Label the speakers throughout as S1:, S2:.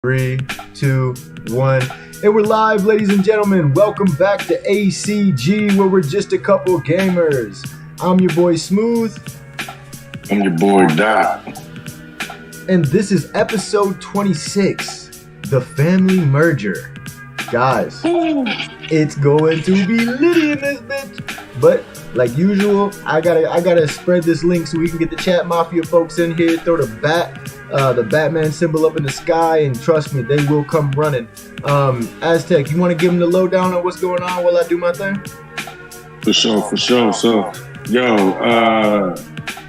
S1: 3, 2, 1. And we're live, ladies and gentlemen. Welcome back to ACG, where we're just a couple gamers. I'm your boy Smooth.
S2: I'm your boy Doc.
S1: And this is episode 26, The Family Merger. Guys, it's going to be litty in this bitch. But like usual, I gotta spread this link so we can get the chat mafia folks in here. Throw the Batman symbol up in the sky, and trust me, they will come running. Aztec, you want to give them the lowdown on what's going on while I do my thing?
S2: For sure. So,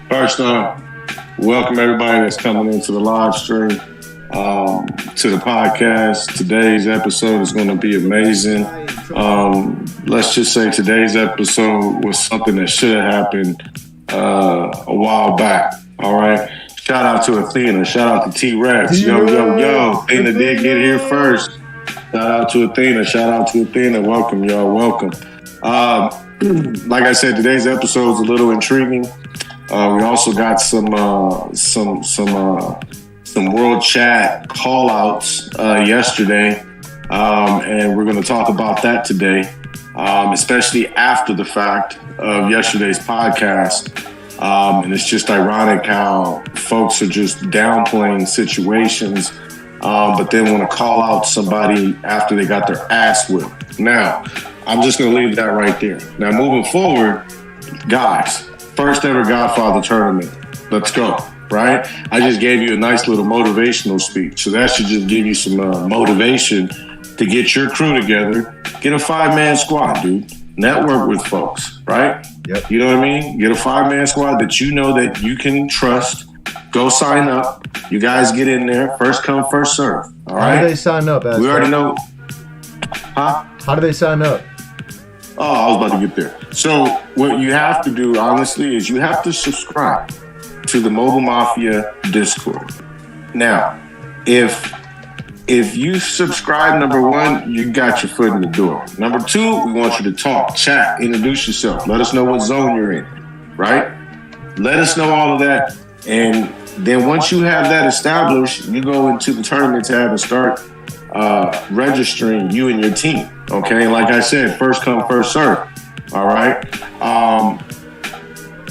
S2: first off, welcome everybody that's coming into the live stream, to the podcast. Today's episode is going to be amazing. Let's just say today's episode was something that should have happened a while back. All right. Shout out to Athena. Shout out to T-Rex. Yo. Athena did get here first. Shout out to Athena. Welcome, y'all. Welcome. Like I said, today's episode is a little intriguing. We also got some world chat call outs yesterday. And we're going to talk about that today, especially after the fact of yesterday's podcast. And it's just ironic how folks are just downplaying situations, but then want to call out somebody after they got their ass whipped. Now, I'm just going to leave that right there. Now, moving forward, guys, first ever Godfather tournament. Let's go, right? I just gave you a nice little motivational speech. So that should just give you some motivation to get your crew together. Get a 5-man squad, dude. Network with folks, right?
S1: Yep.
S2: You know what I mean? Get a 5-man squad that you know that you can trust. Go sign up. You guys get in there. First come, first serve. All right?
S1: How do they sign up, Aztec?
S2: We already know. Huh?
S1: How do they sign up?
S2: Oh, I was about to get there. So what you have to do, honestly, is you have to subscribe to the Mobile Mafia Discord. Now, if you subscribe, number one, you got your foot in the door. Number two, we want you to talk, chat, introduce yourself. Let us know what zone you're in, right? Let us know all of that. And then once you have that established, you go into the tournament tab and start registering you and your team. Okay, like I said, first come, first serve. All right.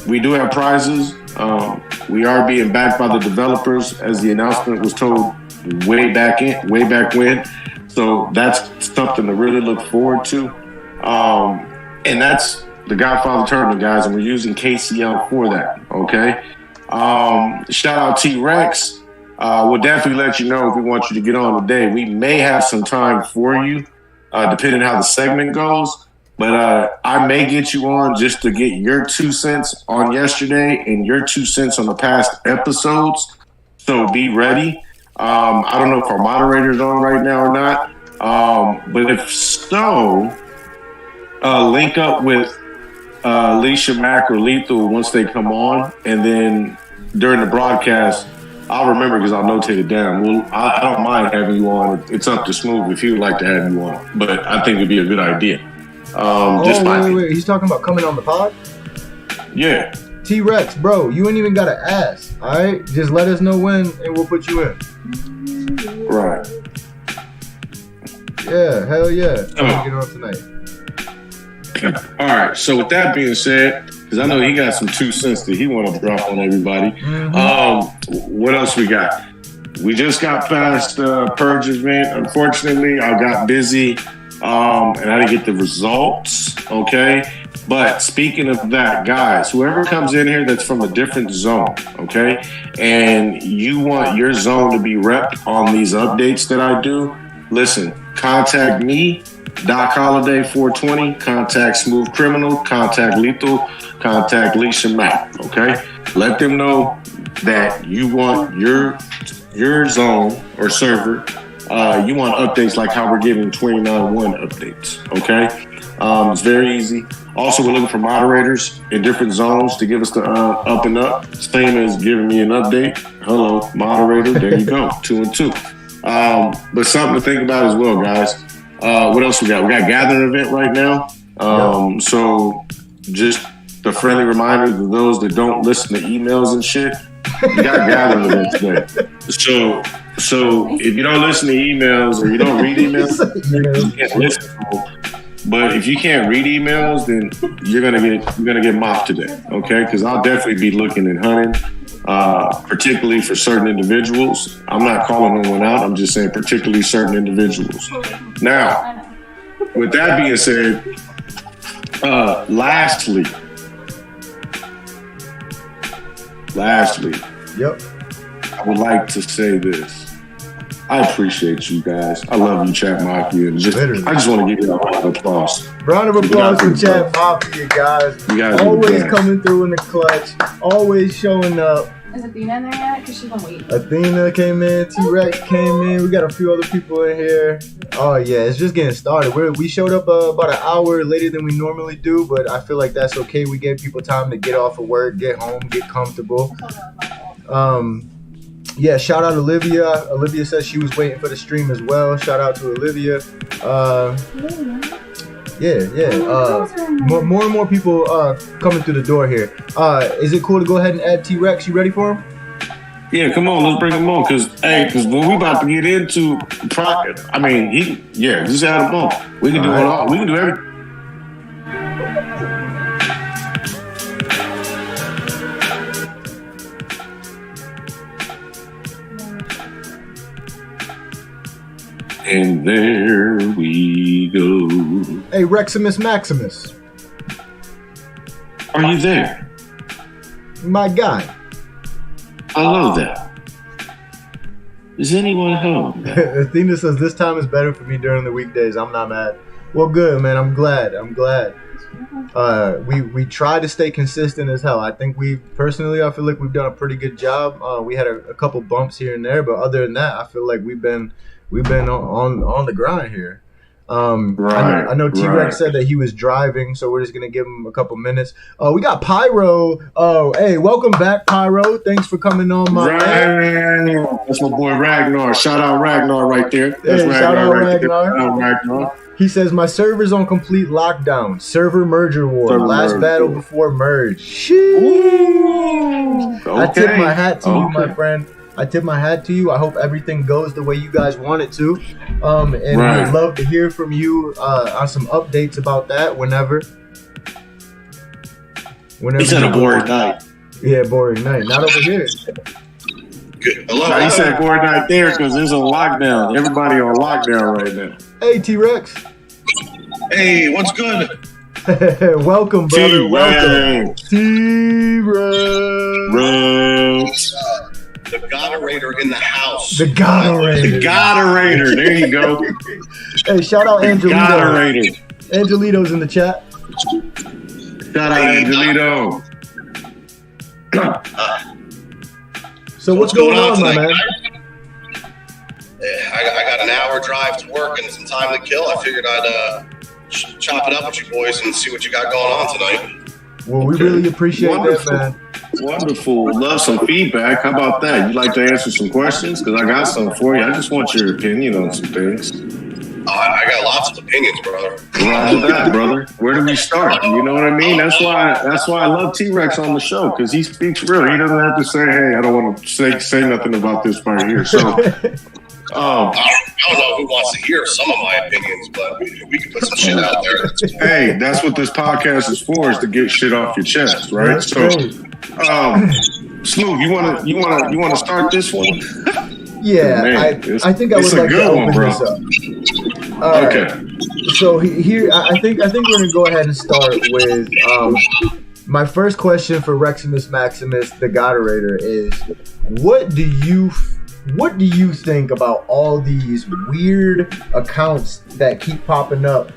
S2: We do have prizes. We are being backed by the developers, as the announcement was told way back when. So that's something to really look forward to. And that's the Godfather tournament, guys, and we're using KCL for that. Okay. Shout out T-Rex. We'll definitely let you know if we want you to get on today. We may have some time for you, depending how the segment goes. But I may get you on just to get your 2 cents on yesterday and your 2 cents on the past episodes. So be ready. I don't know if our moderator's on right now or not. But if so, link up with Alicia Mack or Lethal once they come on. And then during the broadcast, I'll remember because I'll notate it down. Well, I don't mind having you on. It's up to Smooth if he would like to have you on. But I think it'd be a good idea.
S1: Wait. He's talking about coming on the pod?
S2: Yeah.
S1: T-Rex, bro, you ain't even got to ask, all right? Just let us know when, and we'll put you in.
S2: Right.
S1: Yeah, hell yeah. Get on tonight.
S2: All right. So with that being said, because I know he got some 2 cents that he want to drop on everybody. Mm-hmm. What else we got? We just got past Purge event. Unfortunately, I got busy and I didn't get the results. Okay. But speaking of that, guys, whoever comes in here that's from a different zone, okay, and you want your zone to be repped on these updates that I do, listen, contact me, Doc Holiday 420, contact Smooth Criminal, contact Lethal, contact Alicia Mack, okay? Let them know that you want your zone or server, you want updates like how we're giving 29.1 updates, okay? It's very easy. Also, we're looking for moderators in different zones to give us the up and up. Same as giving me an update. Hello, moderator. There you go. 2 and 2. But something to think about as well, guys. What else we got? We got gathering event right now. So just the friendly reminder to those that don't listen to emails and shit. We got gathering event today. So So if you don't listen to emails or you don't read emails, you can't listen to them. But if you can't read emails, then you're gonna get mocked today, okay? Because I'll definitely be looking and hunting, particularly for certain individuals. I'm not calling no one out. I'm just saying particularly certain individuals. Now, with that being said, lastly,
S1: yep,
S2: I would like to say this. I appreciate you guys. I love you, Chat Mafia. I just want to give you a round of applause.
S1: Round of applause for Chat Mafia, guys.
S2: You guys
S1: always coming through in the clutch. Always showing up.
S3: Is Athena in there yet? Because she's been waiting.
S1: Athena came in. T-Rex came in. We got a few other people in here. Oh, yeah. It's just getting started. We showed up about an hour later than we normally do, but I feel like that's okay. We gave people time to get off of work, get home, get comfortable. Yeah, shout out Olivia. Olivia says she was waiting for the stream as well. Shout out to Olivia. More and more people coming through the door here. Is it cool to go ahead and add T-Rex? You ready for him?
S2: Yeah, come on, let's bring him on. Because when we about to get into just add him on. We can do it all. We can do everything. And there we go.
S1: Hey, Reximus Maximus.
S2: Are you there?
S1: My guy.
S2: I love that. Is anyone home?
S1: Athena says this time is better for me during the weekdays. I'm not mad. Well, good, man. I'm glad. We try to stay consistent as hell. I think I feel like we've done a pretty good job. We had a couple bumps here and there, but other than that, I feel like we've been on the grind here. I know T-Rex said that he was driving, so we're just gonna give him a couple minutes. We got Pyro. Oh, hey, welcome back, Pyro. Thanks for coming on, my man.
S2: That's my boy Ragnar. Shout out Ragnar right there. That's
S1: shout out Ragnar.
S2: Ragnar.
S1: He says my server's on complete lockdown. Server merger war. Last battle before merge. Sheesh. Okay. I tip my hat to you, my friend. I tip my hat to you. I hope everything goes the way you guys want it to. I'd love to hear from you on some updates about that whenever.
S4: He said a boring night.
S1: Yeah, boring night. Not over here.
S4: Good. Hello.
S2: He said boring night there because there's a lockdown. Everybody on lockdown right now.
S1: Hey, T-Rex.
S4: Hey, what's good?
S1: Welcome, brother.
S2: T-Rex.
S1: T-Rex.
S4: The Godfather in the house.
S1: The
S2: Godfather. There you go.
S1: Hey, shout out Angelito.
S2: Godfather.
S1: Angelito's in the chat.
S2: Shout out Angelito.
S1: So what's going on, my man?
S4: I got an hour drive to work and some time to kill. I figured I'd chop it up with you boys and see what you got going on tonight.
S1: Well, we really appreciate that, man.
S2: Wonderful. Love some feedback. How about that? You'd like to answer some questions? Because I got some for you. I just want your opinion on some things.
S4: I got lots of opinions, brother.
S2: Right with that, brother. Where do we start? You know what I mean? That's why I love T-Rex on the show, because he speaks real. He doesn't have to say, hey, I don't want to say nothing about this right here. So
S4: I don't know who wants to hear some of my opinions, but we can put some shit out there.
S2: Hey, that's what this podcast is for, is to get shit off your chest, right?
S1: That's
S2: so
S1: great.
S2: Smooth, you wanna start this one?
S1: Yeah,
S2: Man,
S1: I think I would like to open this up.
S2: Okay.
S1: So here, I think we're gonna go ahead and start with my first question for Reximus Maximus, the Godfather, is what do you think about all these weird accounts that keep popping up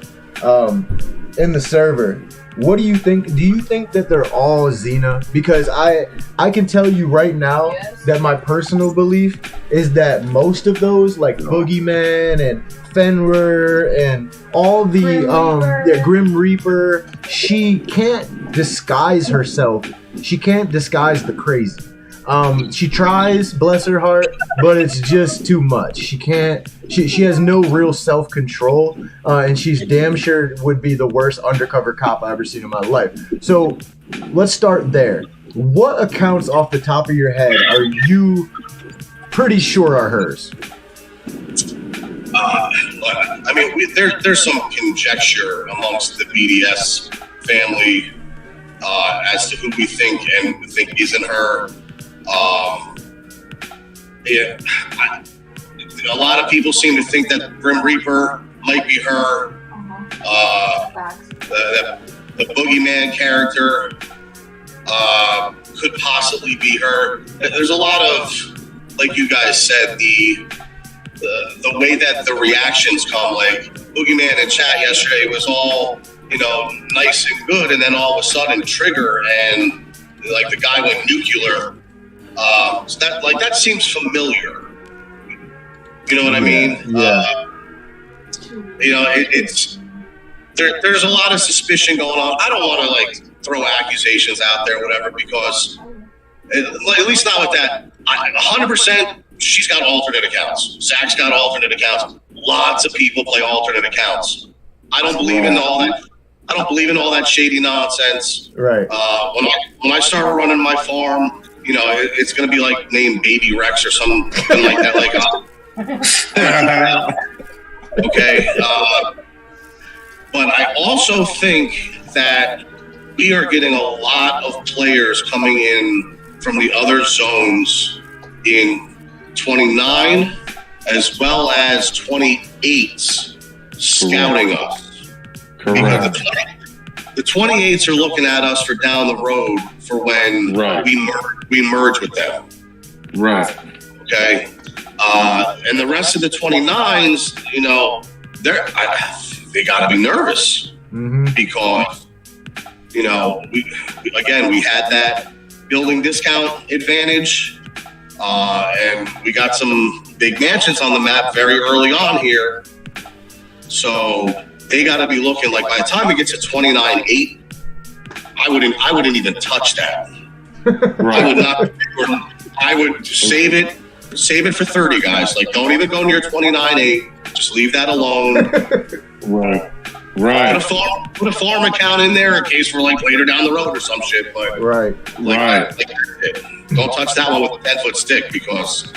S1: in the server? What do you think? Do you think that they're all Xena? Because I can tell you right now that my personal belief is that most of those, like Boogeyman and Fenrir and all the Grim Reaper, she can't disguise herself. She can't disguise the crazy. She tries, bless her heart, but it's just too much. She can't. She has no real self-control, and she's damn sure would be the worst undercover cop I've ever seen in my life. So let's start there. What accounts off the top of your head are you pretty sure are hers.
S4: I mean, there's some conjecture amongst the BDS family as to who we think isn't her. A lot of people seem to think that Grim Reaper might be her. The Boogeyman character could possibly be her. There's a lot of, like you guys said, the way that the reactions come. Like Boogeyman in chat yesterday was all, nice and good, and then all of a sudden Trigger and like the guy went nuclear. So that seems familiar. You know what I mean?
S1: Yeah.
S4: It's there's a lot of suspicion going on. I don't want to throw accusations out there, or whatever, because at least not with that. 100%, she's got alternate accounts. Zach's got alternate accounts. Lots of people play alternate accounts. I don't believe in all that. I don't believe in all that shady nonsense.
S1: Right.
S4: When I start running my farm, it's going to be named Baby Rex or something like that. Okay. But I also think that we are getting a lot of players coming in from the other zones in 29 as well as 28s scouting us.
S2: Correct.
S4: The 28s are looking at us for down the road for when we merge with them.
S2: Right.
S4: Okay. And the rest of the 29s, they got to be nervous because, we had that building discount advantage, and we got some big mansions on the map very early on here. So they got to be looking by the time we get to 29-8, I wouldn't even touch that.
S2: Right.
S4: I would not. I would save it for 30, guys. Don't even go near 29-8. Just leave that alone.
S2: Right.
S4: Put a farm account in there in case we're later down the road or some shit. But
S1: right.
S4: Don't touch that one with a 10-foot stick because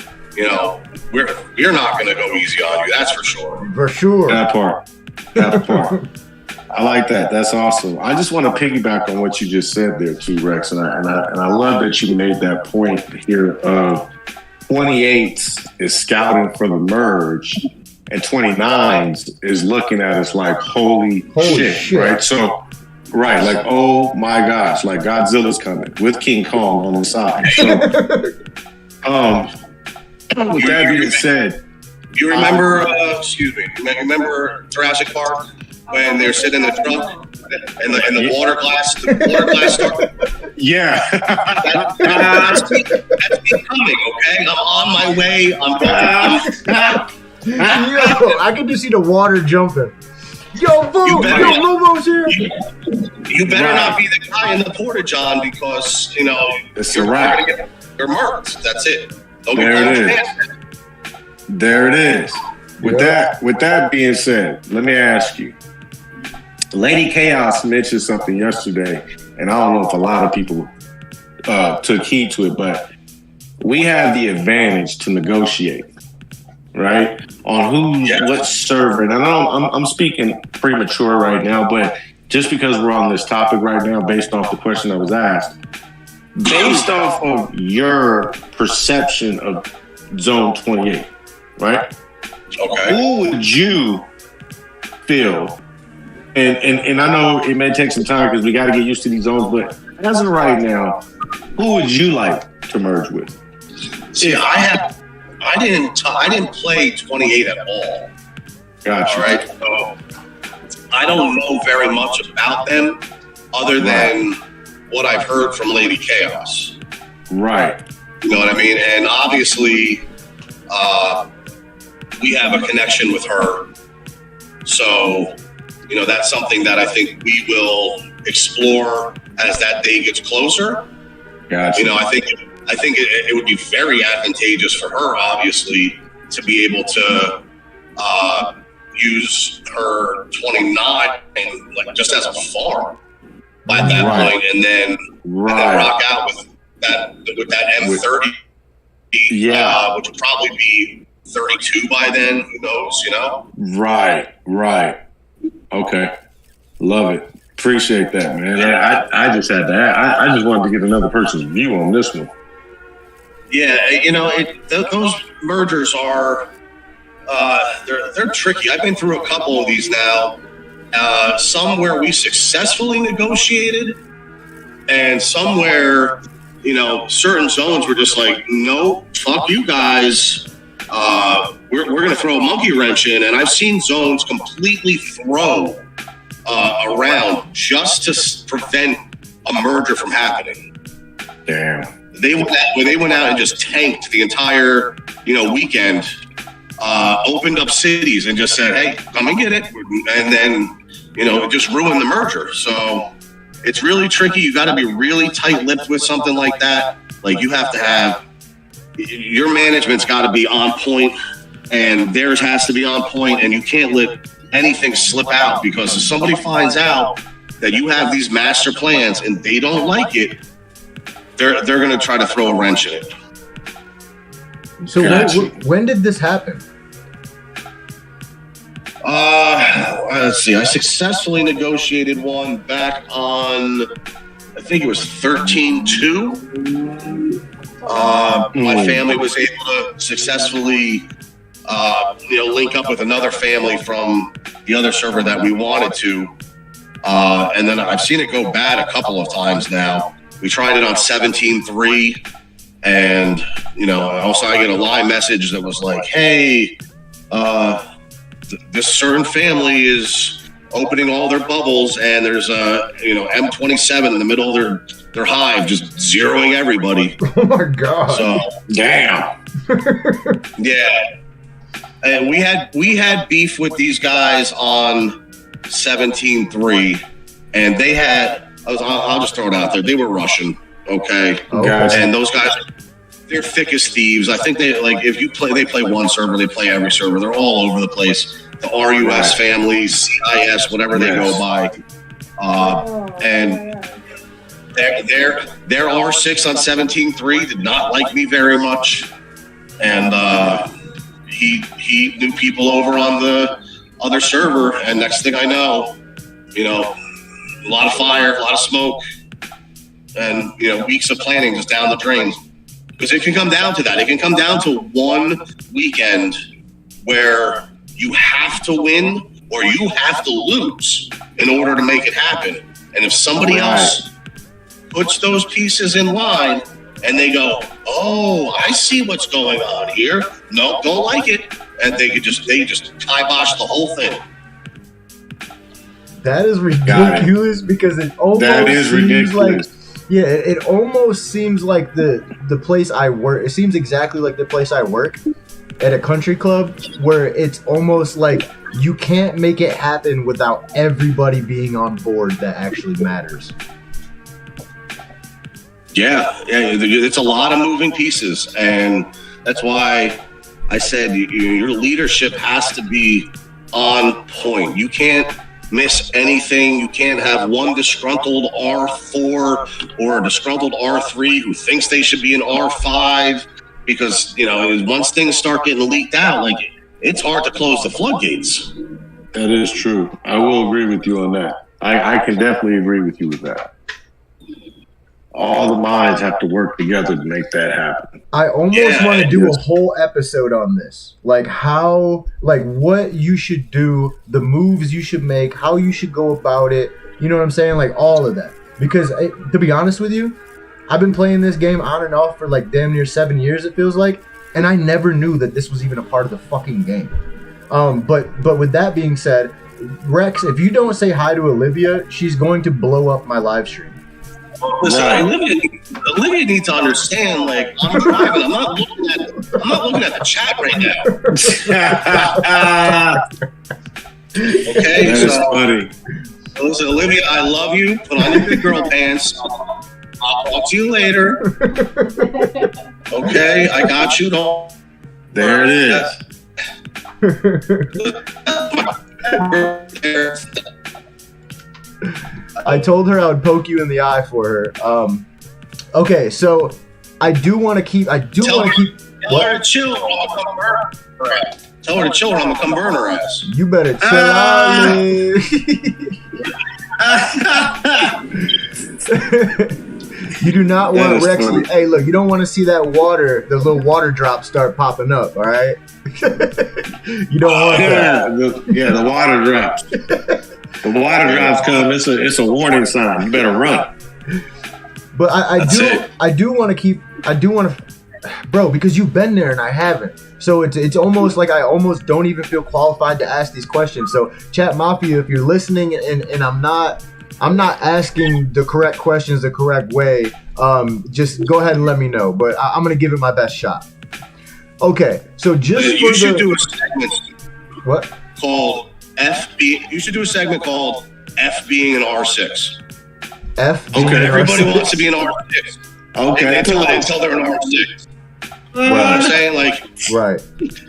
S4: we're not going to go easy on you. That's for sure.
S1: For sure.
S2: That part. I like that. That's awesome. I just want to piggyback on what you just said there, T-Rex, and I love that you made that point here of 28s is scouting for the merge, and 29s is looking at us holy shit, right? So, oh my gosh, Godzilla's coming with King Kong on the side. So, with that being said,
S4: you remember? Remember Jurassic Park when they're sitting in the truck and the water glass started?
S2: Yeah.
S4: That's me coming, okay? I'm on my way.
S1: Yo, I can just see the water jumping. Yo, boom! Yo, Lobo's here!
S4: You better not be the guy in the porta-john because,
S2: it's a wrap.
S4: You're marked. That's it.
S2: There it is. There it is. With that being said, let me ask you. Lady Chaos mentioned something yesterday, and I don't know if a lot of people took heed to it, but we have the advantage to negotiate, right? On what server. And I know I'm speaking premature right now, but just because we're on this topic right now, based off the question that was asked, based off of your perception of Zone 28, right?
S4: Okay.
S2: Who would you feel? And I know it may take some time because we got to get used to these zones, but as of right now, who would you like to merge with?
S4: See, I didn't play 28 at all.
S2: Gotcha.
S4: All right. So I don't know very much about them other than what I've heard from Lady Chaos.
S2: Right.
S4: You know what I mean? And obviously, we have a connection with her. So, that's something that I think we will explore as that day gets closer.
S2: Gotcha.
S4: I think it would be very advantageous for her, obviously, to be able to use her 29 just as a farm at that point, and then rock out with that M30 which would probably be 32 by then. Who knows, you know?
S2: Right. Okay. Love it. Appreciate that, man. I just had to ask. I just wanted to get another person's view on this one.
S4: Yeah, you know, those mergers are they're tricky. I've been through a couple of these now. Some where we successfully negotiated, and some where, you know, certain zones were just like, no, fuck you guys. We're going to throw a monkey wrench in, and I've seen zones completely throw around just to prevent a merger from happening.
S2: Damn.
S4: They went out and just tanked the entire, you know, weekend. Opened up cities and just said, "Hey, come and get it," and then, you know, it just ruined the merger. So it's really tricky. You got to be really tight-lipped with something like that. Like, you have to have your management's got to be on point, and theirs has to be on point, and you can't let anything slip out, because if somebody finds out that you have these master plans and they don't like it, they're going to try to throw a wrench in it.
S1: So when did this happen?
S4: Let's see. I successfully negotiated one back on, I think it was 13-2. My family was able to successfully, link up with another family from the other server that we wanted to. And then I've seen it go bad a couple of times now. We tried it on 17-3. And, you know, also I get a live message that was like, hey, this certain family is opening all their bubbles, and there's a, M27 in the middle of their hive, just zeroing everybody.
S1: Oh my God.
S4: So, damn. Yeah. And we had beef with these guys on 17-3, and they had, I'll just throw it out there, they were Russian. Okay. And those guys, they're thick as thieves. I think they, like, if you play, they play one server, they play every server. They're all over the place. The RUS families, CIS, whatever they go by. And their R6 on 17-3 did not like me very much. And he knew people over on the other server. And next thing I know, you know, a lot of fire, a lot of smoke. And, you know, weeks of planning just down the drain. Because it can come down to that. It can come down to one weekend where you have to win or you have to lose in order to make it happen. And if somebody else puts those pieces in line and they go, oh, I see what's going on here. No, don't like it. And they just kibosh the whole thing.
S1: That is ridiculous, because it almost seems like, yeah, it almost seems like the place I work. It seems exactly like the place I work at a country club, where it's almost like you can't make it happen without everybody being on board that actually matters.
S4: Yeah, it's a lot of moving pieces, and that's why I said your leadership has to be on point. You can't miss anything. You can't have one disgruntled R4 or a disgruntled R3 who thinks they should be an R5, because, you know, once things start getting leaked out, like, it's hard to close the floodgates.
S2: That is true. I will agree with you on that. I can definitely agree with you with that. All the minds have to work together to make that happen.
S1: I almost want to do a whole episode on this. Like what you should do, the moves you should make, how you should go about it. You know what I'm saying? Like, all of that. Because, to be honest with you, I've been playing this game on and off for like damn near 7 years, it feels like. And I never knew that this was even a part of the fucking game. But with that being said, Rex, if you don't say hi to Olivia, she's going to blow up my live stream.
S4: Listen, right. Olivia needs to understand, like, I'm driving. I'm not looking at the chat right now. Okay,
S2: that is funny.
S4: Listen, Olivia, I love you. Put on your big girl pants. I'll talk to you later. Okay, I got you.
S2: There it
S4: is.
S1: I told her I would poke you in the eye for her. Okay, so I do want to keep
S4: Tell her to chill or I'm gonna come burn her ass. Tell her to chill or I'm gonna come burn her ass.
S1: You better chill out. You do not want Rex. Hey, look, you don't want to see that water, the little water drops start popping up. All right. You don't want that.
S2: The water drops. The water drops come. It's a warning sign. You better run.
S1: But I do want to, bro, because you've been there and I haven't. So it's almost like I almost don't even feel qualified to ask these questions. So Chat Mafia, if you're listening and I'm not asking the correct questions the correct way, just go ahead and let me know. But I'm gonna give it my best shot. Okay, so
S4: you should do a segment.
S1: What?
S4: Called FB. You should do a segment called F being an R6.
S1: F.
S4: Okay. Everybody wants to be an R6.
S2: Okay.
S4: Until they're an R6. You know what I'm saying? Like,
S1: right.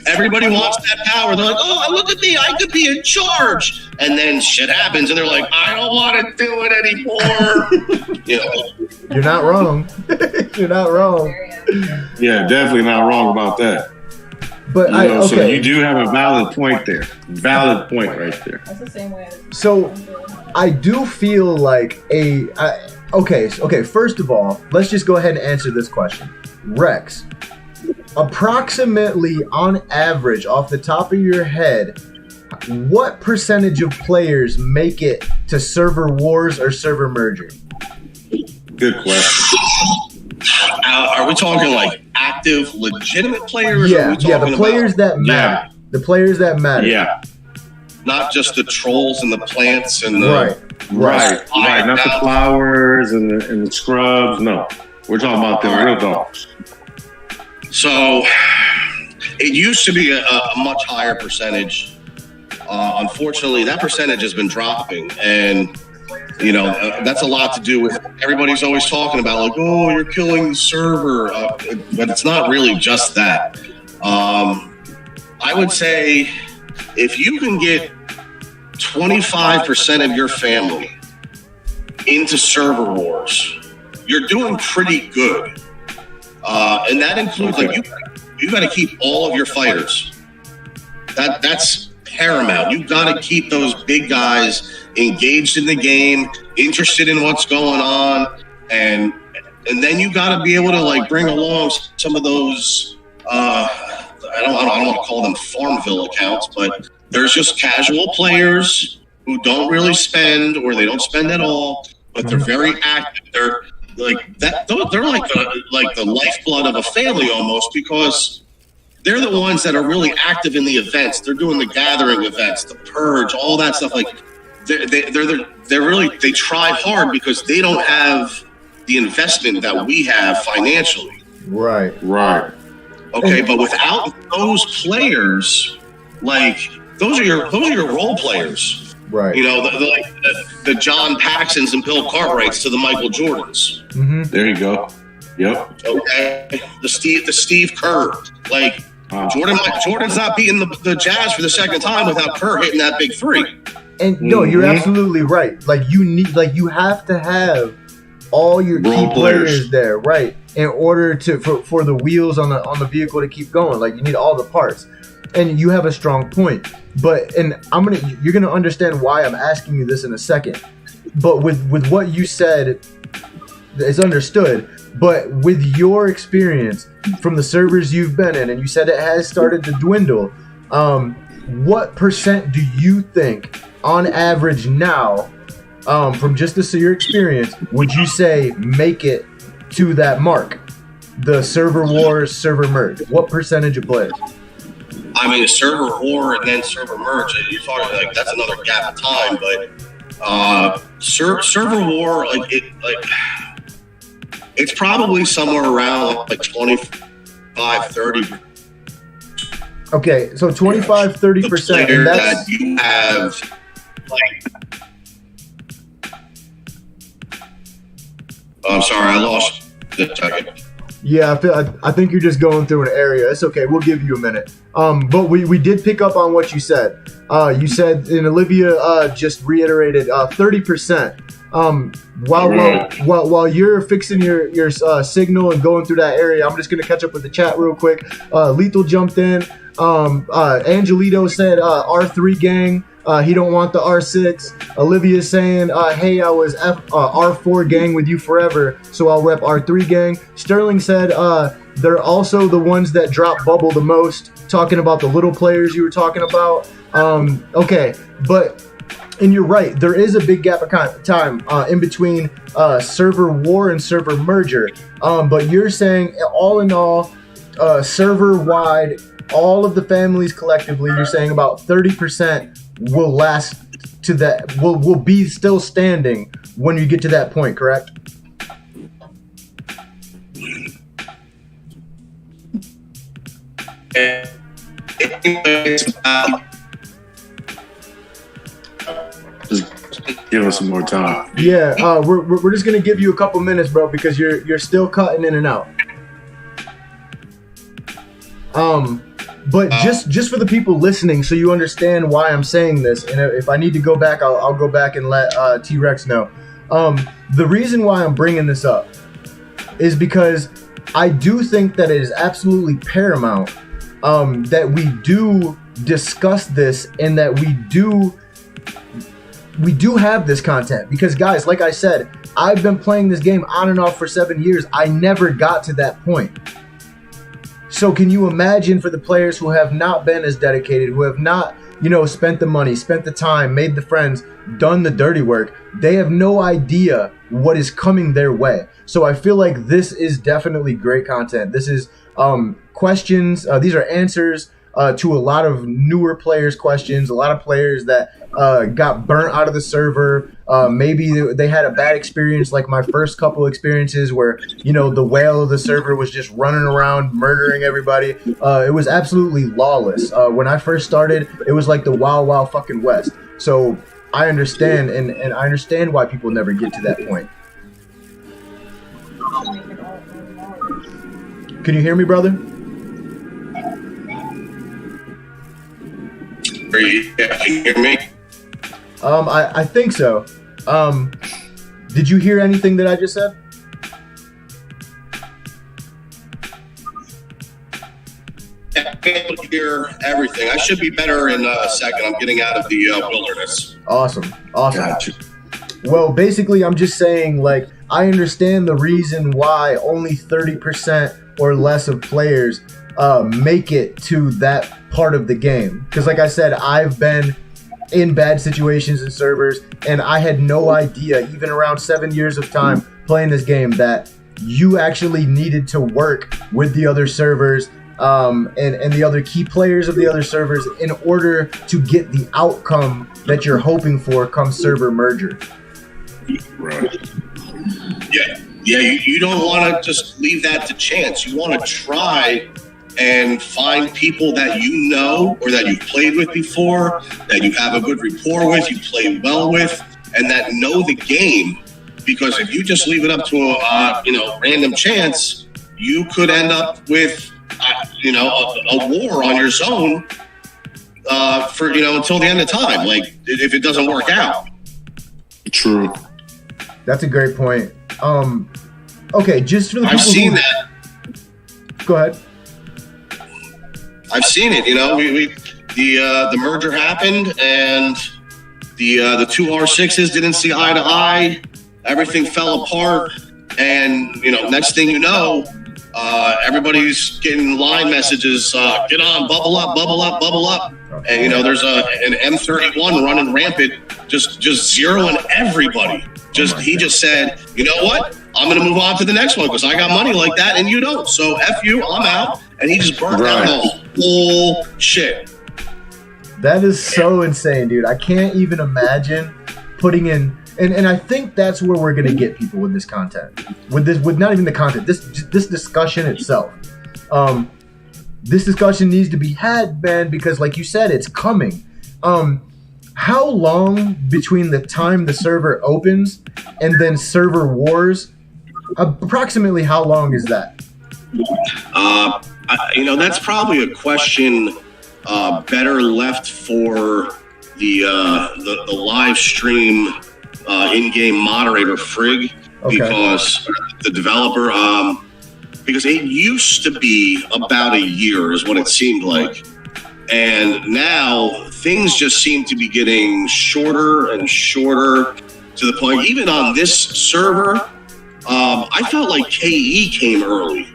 S4: Everybody wants that power. They're like, oh, look at me. I could be in charge. And then shit happens, and they're like, I don't want to do it anymore.
S1: You're not wrong. You're not wrong.
S2: Yeah, definitely not wrong about that.
S1: But okay.
S2: So you do have a valid point there. Valid point right there.
S3: That's the same way.
S1: So I do feel like okay. First of all, let's just go ahead and answer this question. Rex, approximately on average, off the top of your head, what percentage of players make it to server wars or server merging?
S2: Good question.
S4: Are we talking like active, legitimate players?
S1: Yeah, the players that matter.
S2: Yeah.
S1: The players that matter.
S2: Yeah.
S4: Not just the trolls and the plants and the...
S2: Right. Not the flowers and the scrubs. No. We're talking about the real dogs.
S4: So it used to be a much higher percentage. Unfortunately, that percentage has been dropping. And, that's a lot to do with everybody's always talking about like, oh, you're killing the server. But it's not really just that. I would say if you can get 25% of your family into server wars, you're doing pretty good. And that includes like you got to keep all of your fighters. That's paramount. You got to keep those big guys engaged in the game, interested in what's going on, and then you got to be able to like bring along some of those. I don't want to call them Farmville accounts, but there's just casual players who don't really spend or they don't spend at all, but they're very active. They're like that. They're like the lifeblood of a family almost, because they're the ones that are really active in the events. They're doing the gathering events, the purge, all that stuff. Like they try hard because they don't have the investment that we have financially.
S1: Right.
S4: Okay, but without those players, like those are your role players.
S1: Right.
S4: The John Paxsons and Bill Cartwrights to the Michael Jordans.
S1: Mm-hmm.
S2: There you go. Yep.
S4: Okay. The Steve Kerr. Like Jordan's not beating the Jazz for the second time without Kerr hitting that big three.
S1: And no, you're absolutely right. Like you have to have all your key players there, right, in order for the wheels on the vehicle to keep going. Like you need all the parts. And you have a strong point. But you're gonna understand why I'm asking you this in a second. But with what you said, it's understood. But with your experience from the servers you've been in, and you said it has started to dwindle, what percent do you think, on average now, from just your experience, would you say make it to that mark? The server wars, server merge. What percentage of players?
S4: I mean, a server war and then server merge, you're talking like that's another gap of time. But server war, it's probably somewhere around like 25-30.
S1: Okay, so 25-30%, and that's
S4: that you have like. I'm sorry, I lost the second.
S1: Yeah, I think you're just going through an area. It's okay. We'll give you a minute. But we did pick up on what you said. You said, and Olivia just reiterated, 30%. While you're fixing your signal and going through that area, I'm just gonna catch up with the chat real quick. Lethal jumped in. Angelito said R3 gang. He don't want the R6. Olivia saying, hey, I was R4 gang with you forever, so I'll rep R3 gang. Sterling said, they're also the ones that drop bubble the most, talking about the little players you were talking about. Okay, but, and you're right, there is a big gap of time in between server war and server merger. But you're saying, all in all, server-wide, all of the families collectively, you're saying about 30% will last to that, will be still standing when you get to that point, correct?
S2: Just give us some more time.
S1: Yeah, we're just gonna give you a couple minutes, bro, because you're still cutting in and out. But just for the people listening, so you understand why I'm saying this, and if I need to go back, I'll go back and let T-Rex know. The reason why I'm bringing this up is because I do think that it is absolutely paramount that we do discuss this and that we do have this content. Because guys, like I said, I've been playing this game on and off for 7 years. I never got to that point. So can you imagine for the players who have not been as dedicated, who have not, spent the money, spent the time, made the friends, done the dirty work, they have no idea what is coming their way. So I feel like this is definitely great content. This is questions, these are answers to a lot of newer players' questions, a lot of players that got burnt out of the server. Maybe they had a bad experience, like my first couple experiences where, the whale of the server was just running around murdering everybody. It was absolutely lawless. When I first started, it was like the Wild Wild fucking West. So I understand, and I understand why people never get to that point. Can you hear me, brother?
S4: Yeah, can you hear me?
S1: I think so. Did you hear anything that I just said?
S4: Yeah, I can't hear everything. I should be better in a second. I'm getting out of the wilderness.
S1: Awesome.
S2: Gotcha.
S1: Well, basically, I'm just saying, like, I understand the reason why only 30% or less of players make it to that part of the game. Because like I said, I've been in bad situations in servers, and I had no idea, even around 7 years of time playing this game, that you actually needed to work with the other servers and the other key players of the other servers in order to get the outcome that you're hoping for come server merger.
S2: Right.
S4: Yeah, you don't want to just leave that to chance. You want to try and find people that you know or that you've played with before, that you have a good rapport with, you play well with, and that know the game. Because if you just leave it up to a random chance, you could end up with a war on your zone for until the end of time. Like if it doesn't work out.
S2: True.
S1: That's a great point. Okay, just for the people
S4: I've seen that.
S1: Go ahead.
S4: I've seen it. The merger happened, and the two R6s didn't see eye to eye. Everything fell apart, and next thing you know, everybody's getting line messages. Get on, bubble up, bubble up, bubble up. And there's an M31 running rampant, just zeroing everybody. He just said, you know what? I'm going to move on to the next one because I got money like that and you don't. So F you, I'm out. And he just burned down the whole shit.
S1: That is so insane, dude. I can't even imagine putting in, and I think that's where we're going to get people with this content. With not even the content, this discussion itself. This discussion needs to be had, man, because like you said, it's coming. How long between the time the server opens and then server wars? Approximately how long is that?
S4: That's probably a question better left for the live stream in-game moderator Frigg because the developer. Because it used to be about a year is what it seemed like. And now things just seem to be getting shorter and shorter to the point, even on this server, I felt like KE came early.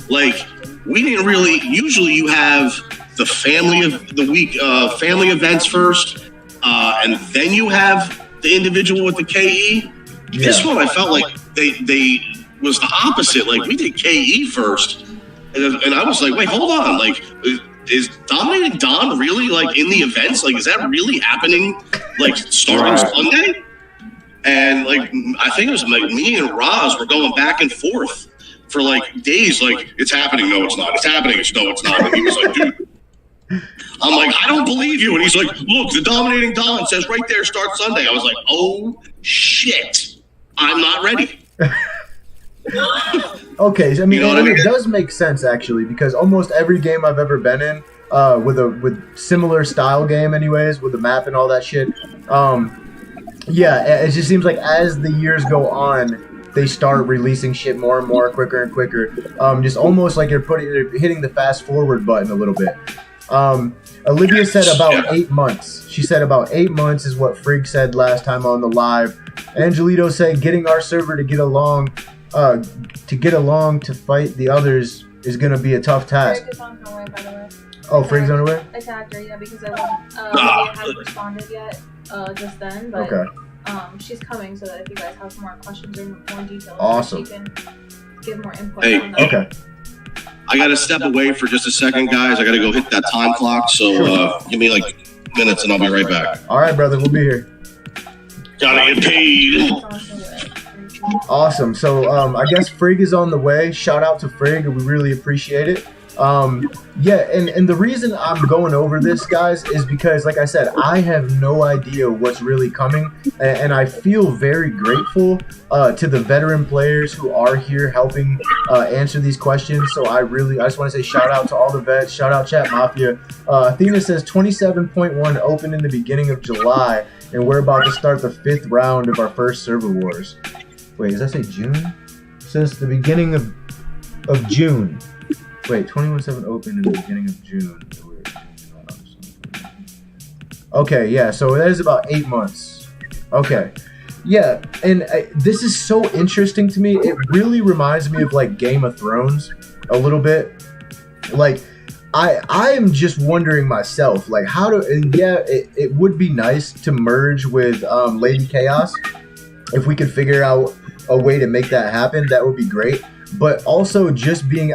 S4: Like, we didn't really, usually you have the family of the week, family events first, and then you have the individual with the KE. Yeah. This one, I felt like they was the opposite. Like, we did KE first, and I was like, wait, hold on. Like, is Dominating Don really, like, in the events? Like, is that really happening, like, starting Sunday? And, like, I think it was, like, me and Roz were going back and forth for, like, days. Like, it's happening. No, it's not. It's happening. No, it's not. And he was like, dude. I'm like, I don't believe you. And he's like, look, the Dominating Don says right there, start Sunday. I was like, oh, shit. I'm not ready.
S1: Okay, I mean, it does make sense actually, because almost every game I've ever been in, with similar style game, anyways, with the map and all that shit, yeah, it just seems like as the years go on, they start releasing shit more and more, quicker and quicker. Just almost like you're hitting the fast forward button a little bit. Olivia said about 8 months. She said about 8 months is what Frigg said last time on the live. Angelito said getting our server to get along to fight the others is going to be a tough task.
S3: Frigg is on her way, by the way.
S1: Oh, Frigg's on her way?
S3: I tagged her, yeah, because I haven't responded yet just then, but she's coming so that if you guys have more questions or more details, she can give more input on that.
S1: Okay.
S4: I got to step away for just a second, guys. I got to go hit that time clock, so give me like minutes and I'll be right back.
S1: All right, brother, we'll be here.
S4: Gotta get paid.
S1: Awesome. So I guess Frigg is on the way. Shout out to Frigg. We really appreciate it. Yeah, and the reason I'm going over this, guys, is because, like I said, I have no idea what's really coming, and I feel very grateful to the veteran players who are here helping answer these questions. So I just want to say shout out to all the vets. Shout out Chat Mafia. Athena says 27.1 opened in the beginning of July, and we're about to start the 5th round of our first server wars. Wait, does that say June? Since the beginning of June. Wait, 21.7 opened in the beginning of June. Okay, yeah, so that is about 8 months. Okay. Yeah, and this is so interesting to me. It really reminds me of, like, Game of Thrones a little bit. Like, I am just wondering myself, like, how to... And yeah, it would be nice to merge with Lady Chaos. If we could figure out a way to make that happen, that would be great. But also just being...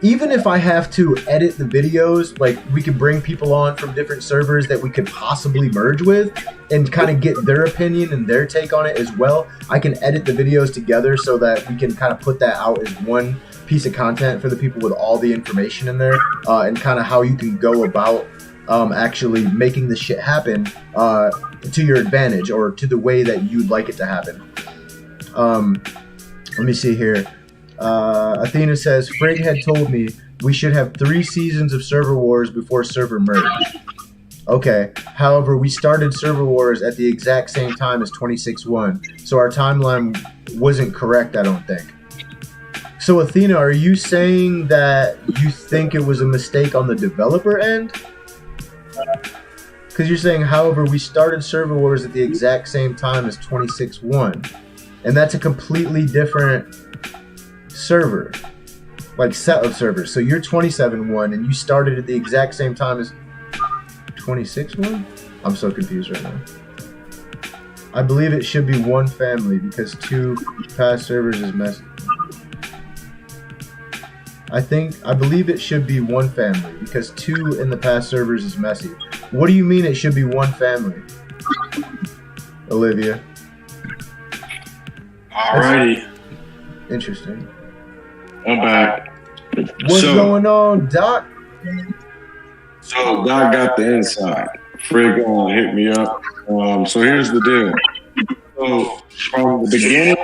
S1: even if I have to edit the videos, like, we could bring people on from different servers that we could possibly merge with and kind of get their opinion and their take on it as well. I can edit the videos together so that we can kind of put that out as one piece of content for the people with all the information in there, and kind of how you can go about actually making this shit happen to your advantage or to the way that you'd like it to happen. Let me see here. Athena says, Frigg had told me we should have 3 seasons of server wars before server merge. Okay, however, we started server wars at the exact same time as 26-1, so our timeline wasn't correct, I don't think. So Athena, are you saying that you think it was a mistake on the developer end? Because you're saying, however, we started server wars at the exact same time as 26-1, and that's a completely different server, like set of servers. So you're 27-1 and you started at the exact same time as 26-1? I'm so confused right now. I believe it should be one family because 2 past servers is messy. I believe it should be one family because 2 in the past servers is messy. What do you mean it should be one family, Olivia?
S2: Alrighty.
S1: That's interesting.
S2: I'm back.
S1: What's going on, Doc?
S2: So Doc got the inside. Frigg hit me up. So here's the deal. So from the beginning,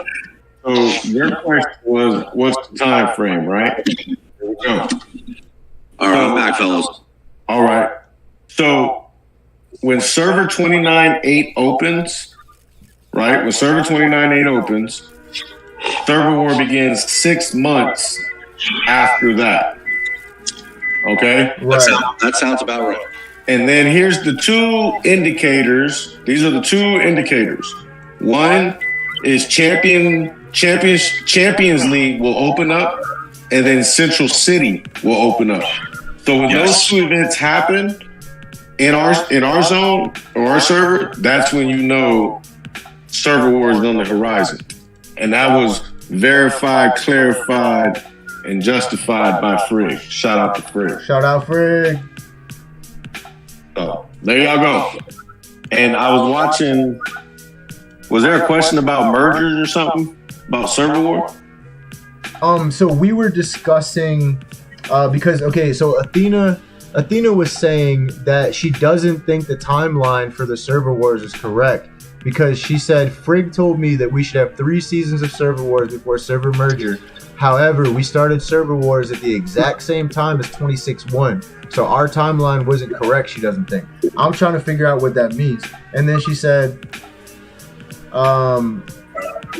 S2: so your question was, what's the time frame, right? Here we go.
S4: All right, I'm back, fellas.
S2: All right. So when server 29.8 opens, right? When Server 29.8 opens, Server War begins 6 months after that. Okay?
S1: Right.
S4: That sounds about right.
S2: And then here's the 2 indicators. These are the 2 indicators. One is Champions League will open up, and then Central City will open up. So when those 2 events happen in our zone or our server, that's when you know Server War is on the horizon. And that was verified, clarified, and justified by Frig. Shout out to Frig.
S1: Shout out Frig.
S2: So there y'all go. And I was watching. Was there a question about mergers or something about Server War?
S1: So we were discussing because so Athena was saying that she doesn't think the timeline for the Server Wars is correct because she said Frig told me that we should have 3 seasons of Server Wars before server merger. However, we started Server Wars at the exact same time as 26-1. So our timeline wasn't correct, she doesn't think. I'm trying to figure out what that means. And then she said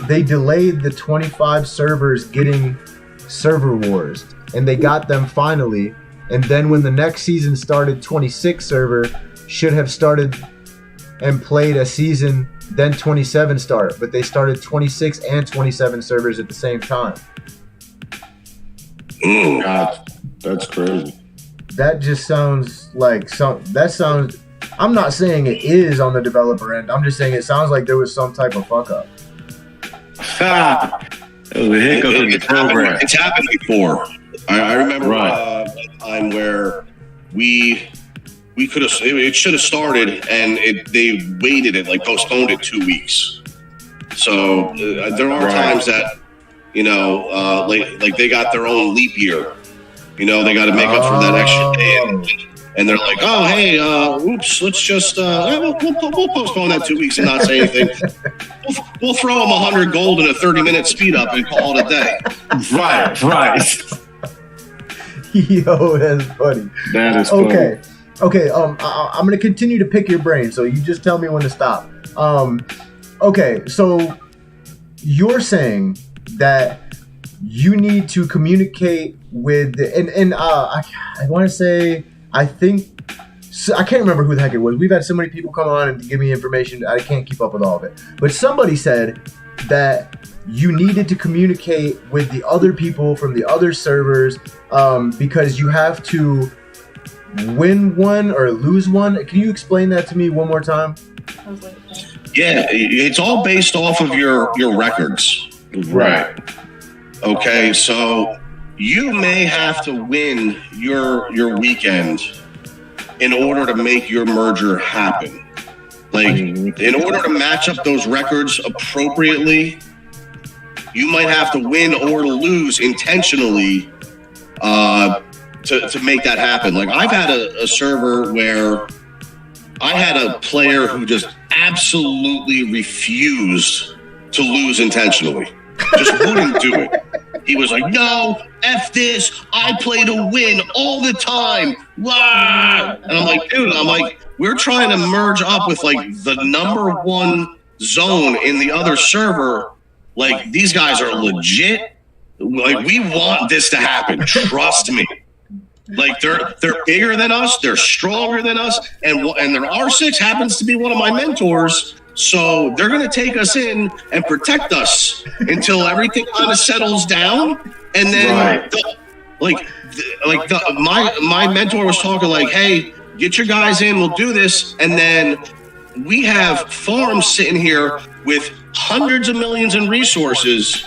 S1: they delayed the 25 servers getting Server Wars. And they got them finally. And then when the next season started, 26 server should have started and played a season, then 27 start. But they started 26 and 27 servers at the same time.
S2: God, that's crazy.
S1: That just sounds like I'm not saying it is on the developer end. I'm just saying it sounds like there was some type of fuck up.
S2: It was a hiccup in the program.
S4: It's happened before. I remember a time where we could have. It should have started, and they waited it, like postponed it 2 weeks. So there are times that like they got their own leap year. They got to make up for that extra day, and they're like, oh hey, oops, let's just we'll postpone that 2 weeks and not say anything. We'll throw them 100 gold in a 30-minute speed up and call it a day.
S2: Right.
S1: Yo, that's funny.
S2: That is funny.
S1: Okay. I'm gonna continue to pick your brain, so you just tell me when to stop. Okay, so you're saying that you need to communicate with I want to say I can't remember who the heck it was. We've had so many people come on and give me information. I can't keep up with all of it. But somebody said that you needed to communicate with the other people from the other servers because you have to win one or lose one. Can you explain that to me one more time?
S4: Yeah, it's all based off of your records.
S2: Right.
S4: Okay, so you may have to win your weekend in order to make your merger happen. Like, in order to match up those records appropriately, you might have to win or lose intentionally to make that happen. Like, I've had a server where I had a player who just absolutely refused to lose intentionally. Just wouldn't do it. He was like, no, F this. I play to win all the time. Wow. And I'm like, dude, we're trying to merge up with like the number 1 zone in the other server. Like, these guys are legit. Like, we want this to happen. Trust me. Like, they're bigger than us. They're stronger than us. And their R6 happens to be one of my mentors. So they're going to take us in and protect us until everything kind of settles down. And then my mentor was talking like, hey, get your guys in. We'll do this. And then we have farms sitting here with hundreds of millions in resources.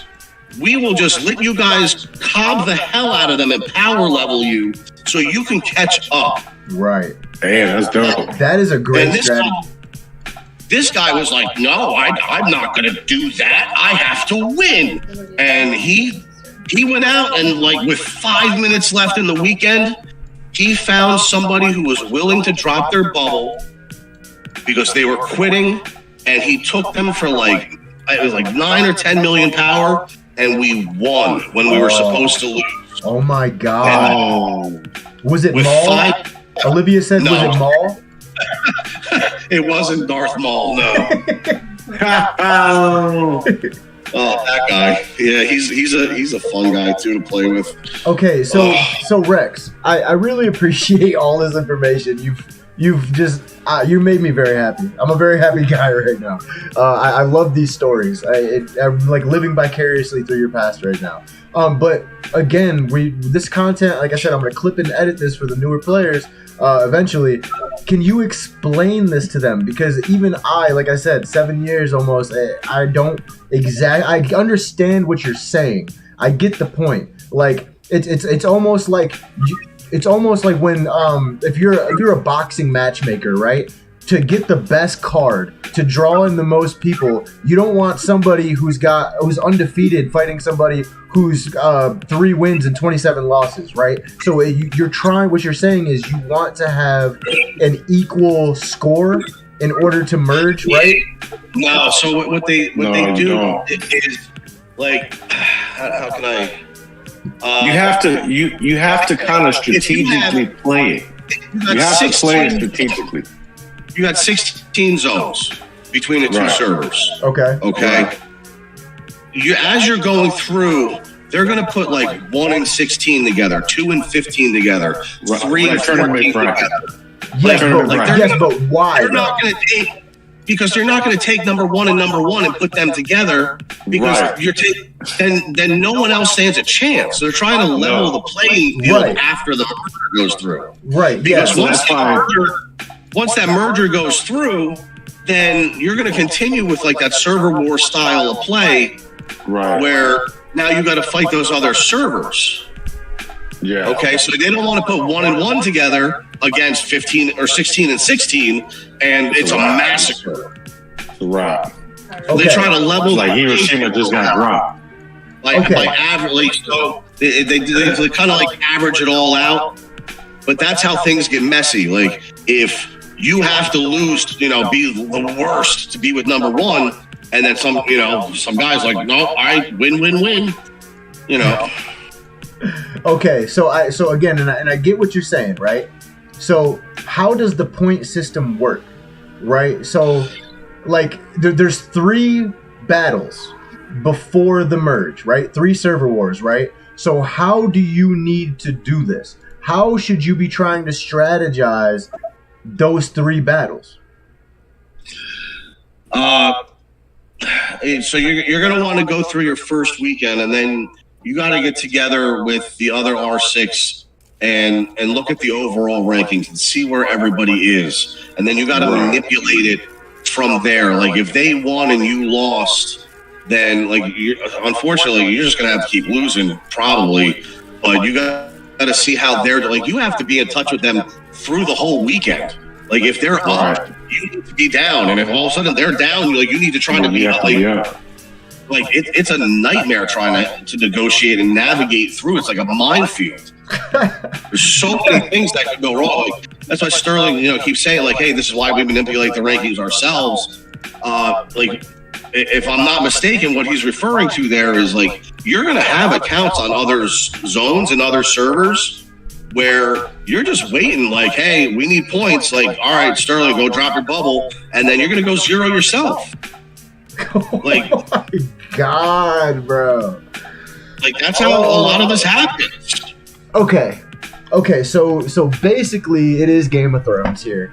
S4: We will just let you guys cob the hell out of them and power level you so you can catch up.
S1: Right.
S2: Damn, that's dope.
S1: That is a great strategy.
S4: This guy was like, no, I'm not going to do that. I have to win. And he went out and, like, with 5 minutes left in the weekend, he found somebody who was willing to drop their bubble because they were quitting. And he took them for it was like 9 or 10 million power. And we won when we were supposed to lose.
S1: Oh my God. Was it Maul? Olivia said, no. Was it Maul?
S4: It wasn't Darth Maul, no. Oh, that guy. Yeah, he's a fun guy too to play with.
S1: Okay, so Rex, I really appreciate all this information. You've just you made me very happy. I'm a very happy guy right now. I love these stories. I'm like living vicariously through your past right now. But again, this content, like I said, I'm gonna clip and edit this for the newer players eventually. Can you explain this to them? Because even I, like I said, 7 years almost, I don't I understand what you're saying. I get the point. Like it's almost like it's almost like when if you're a boxing matchmaker, right? To get the best card, to draw in the most people, you don't want somebody who's undefeated fighting somebody who's 3 wins and 27 losses, right? So what you're saying is you want to have an equal score in order to merge, right?
S4: No. So what they do is like, how can I?
S2: You have to kind of strategically play it. You have to play it strategically.
S4: You got 16 zones between the two servers.
S1: Okay.
S4: As you're going through, they're going to put like 1 and 16 together, 2 and 15 together, 3 and 14 together.
S1: Yes, but why?
S4: They're not going to take, because they're not going to take number 1 and number 1 and put them together, because then no one else stands a chance. They're trying to level the playing field after the merger goes through.
S1: Right.
S4: Because once that merger goes through, then you're going to continue with like that server war style of play, where now you got to fight those other servers.
S2: Yeah.
S4: Okay, so they don't want to put 1 and 1 together against 15 or 16 and 16, and it's a massacre.
S2: Right.
S1: Okay.
S4: They try to level
S2: like Hiroshima just got dropped.
S4: Like average, so they kind of like average it all out. But that's how things get messy. Like if you have to lose, be the worst to be with number 1, and then some guys like, no, I win.
S1: Okay, so again, and I get what you're saying, right? So how does the point system work, right? So like there's 3 battles before the merge, right? 3 server wars, right? So how do you need to do this? How should you be trying to strategize those 3 battles?
S4: So you're going to want to go through your first weekend, and then you got to get together with the other R6 and look at the overall rankings and see where everybody is. And then you got to manipulate it from there. Like if they won and you lost, then unfortunately you're just going to have to keep losing probably. But you got to see how they're like. You have to be in touch with them through the whole weekend. Like if they're up, you need to be down, and if all of a sudden they're down, you need to try to be up. Like it's a nightmare trying to negotiate and navigate through. It's like a minefield. There's so many things that could go wrong. Like, that's why Sterling, keeps saying like, "Hey, this is why we manipulate the rankings ourselves." Like, if I'm not mistaken, what he's referring to there is like you're going to have accounts on other zones and other servers where you're just waiting. Like, hey, we need points. Like, all right, Sterling, go drop your bubble, and then you're going to go 0 yourself. Like,
S1: oh my God, bro.
S4: Like that's how a lot of this happens.
S1: Okay, so basically it is Game of Thrones here.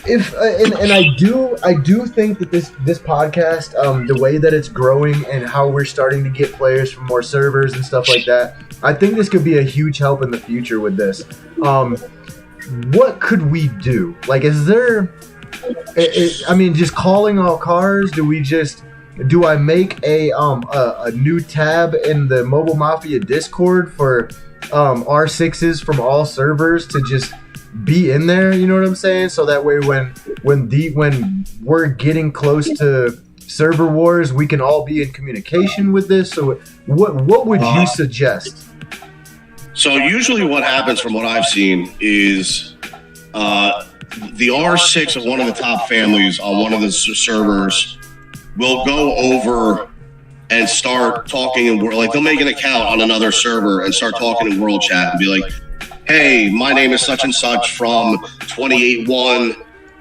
S1: If and I do think that this podcast, the way that it's growing and how we're starting to get players from more servers and stuff like that, I think this could be a huge help in the future with this. What could we do? Like, is there? I mean, just calling all cars. Do I make a new tab in the Mobile Mafia Discord for R6s from all servers to just be in there? You know what I'm saying? So that way, when we're getting close to server wars, we can all be in communication with this. So, what would you suggest?
S4: So usually, what happens from what I've seen is the R6 of one of the top families on one of the servers will go over and start talking in world. Like they'll make an account on another server and start talking in world chat and be like, "Hey, my name is such and such from 28-1.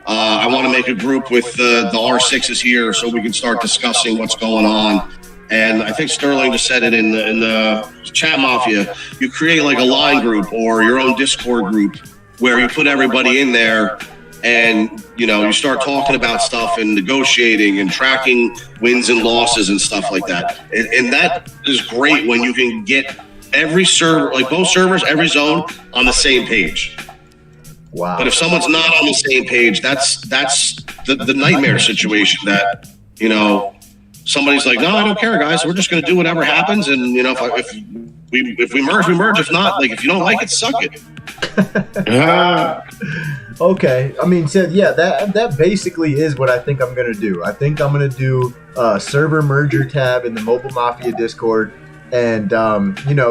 S4: I want to make a group with the R6s here so we can start discussing what's going on. And I think Sterling just said it in the Chat Mafia. You create like a line group or your own Discord group where you put everybody in there and, you start talking about stuff and negotiating and tracking wins and losses and stuff like that. And that is great when you can get every server, like both servers, every zone on the same page.
S1: Wow.
S4: But if someone's not on the same page, that's the nightmare situation that, somebody's like, no, I don't care, guys. We're just going to do whatever happens. And, if we merge, we merge. If not, like, if you don't like it, suck it.
S1: Okay. I mean, that basically is what I think I'm going to do. I think I'm going to do a server merger tab in the Mobile Mafia Discord and,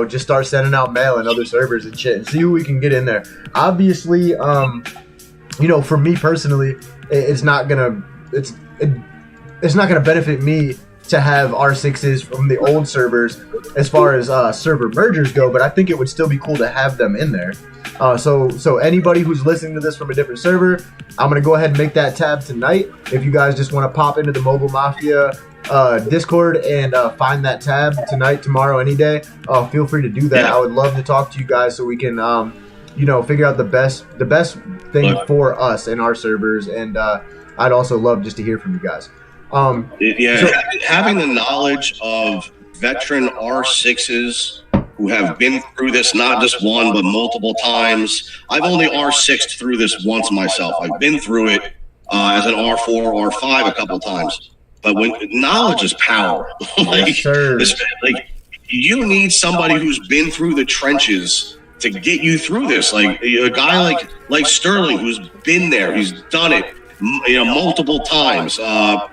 S1: just start sending out mail in other servers and shit and see who we can get in there. Obviously, for me personally, it's not going to benefit me to have R6s from the old servers as far as server mergers go, but I think it would still be cool to have them in there. So anybody who's listening to this from a different server, I'm going to go ahead and make that tab tonight. If you guys just want to pop into the Mobile Mafia Discord and find that tab tonight, tomorrow, any day, feel free to do that. I would love to talk to you guys so we can, figure out the best thing for us and our servers. And I'd also love just to hear from you guys.
S4: Having the knowledge of veteran R6s who have been through this not just one but multiple times. I've only R6'd through this once myself. I've been through it as an R4, R5 a couple times. But when knowledge is power, you need somebody who's been through the trenches to get you through this. Like a guy like Sterling who's been there, he's done it, multiple times. One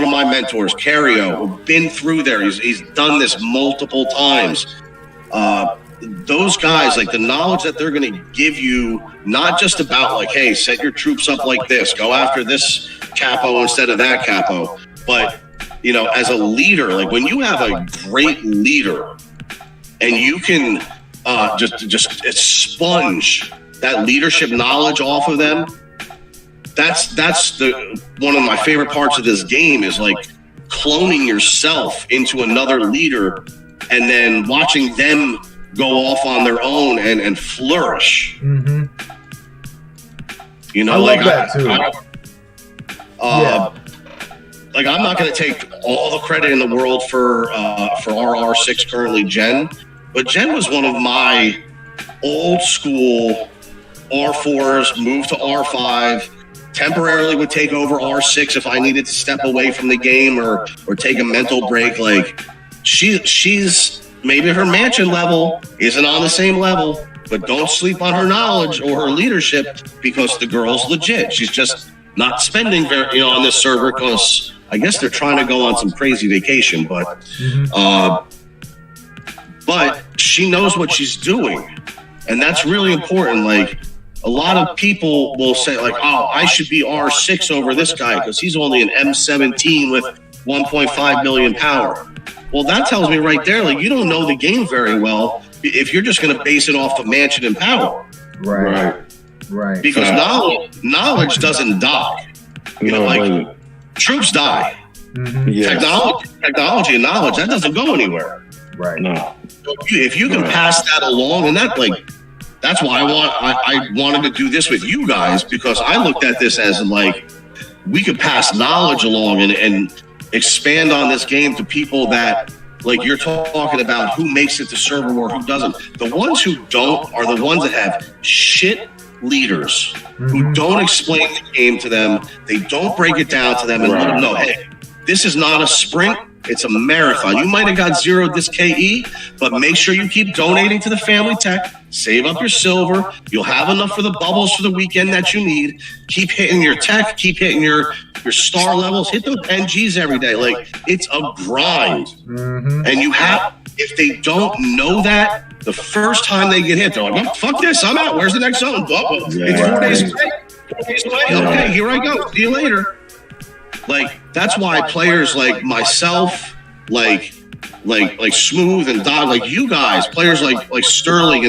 S4: of my mentors, Cario, who's been through there. He's done this multiple times. Those guys, like the knowledge that they're going to give you, not just about like, hey, set your troops up like this, go after this capo instead of that capo, but as a leader, like when you have a great leader and you can just sponge that leadership knowledge off of them. That's one of my favorite parts of this game is like cloning yourself into another leader and then watching them go off on their own and flourish.
S1: Mm-hmm. I love that too.
S4: Like I'm not going to take all the credit in the world for our R6 currently, Jen, but Jen was one of my old school R4s, moved to R5. Temporarily would take over R6 if I needed to step away from the game or take a mental break. Like she's maybe her mansion level isn't on the same level, but don't sleep on her knowledge or her leadership because the girl's legit. She's just not spending very on this server because I guess they're trying to go on some crazy vacation, but she knows what she's doing, and that's really important. Like. A lot of people will say like, oh, I should be R6 over this guy because he's only an M17 with 1.5 million power. Well, that tells me right there, like you don't know the game very well if you're just going to base it off the mansion and power.
S1: Right.
S4: Because knowledge doesn't die. Troops die.
S1: Mm-hmm.
S4: Yes. Technology and knowledge, that doesn't go anywhere.
S1: Right.
S2: No.
S4: If you can pass that along, and that's why I wanted to do this with you guys, because I looked at this as like we could pass knowledge along and expand on this game to people that like you're talking about who makes it to server war, who doesn't. The ones who don't are the ones that have shit leaders who don't explain the game to them. They don't break it down to them and let them know, hey, this is not a sprint. It's a marathon. You might have got zero this KE, but make sure you keep donating to the family tech. Save up your silver. You'll have enough for the bubbles for the weekend that you need. Keep hitting your tech. Keep hitting your star levels. Hit those NGs every day. Like, it's a grind.
S1: Mm-hmm.
S4: And if they don't know that, the first time they get hit, they're like, oh, fuck this. I'm out. Where's the next zone? It's 4 days away. 4 days away. Okay, here I go. See you later. Like, that's why players like myself, like Smooth and Dog, like you guys, players like Sterling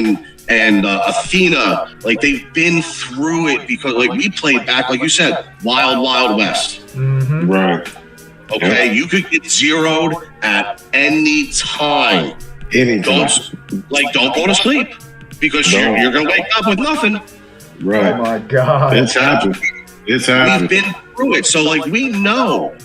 S4: and Athena, like they've been through it because like we played back, like you said, Wild West.
S1: Mm-hmm.
S2: Right.
S4: Okay, you could get zeroed at any time.
S2: Anytime.
S4: Don't go to sleep because you're gonna wake up with nothing.
S2: Right.
S1: Oh my God.
S2: It's happened. It's happened.
S4: We've been through it, so like we know.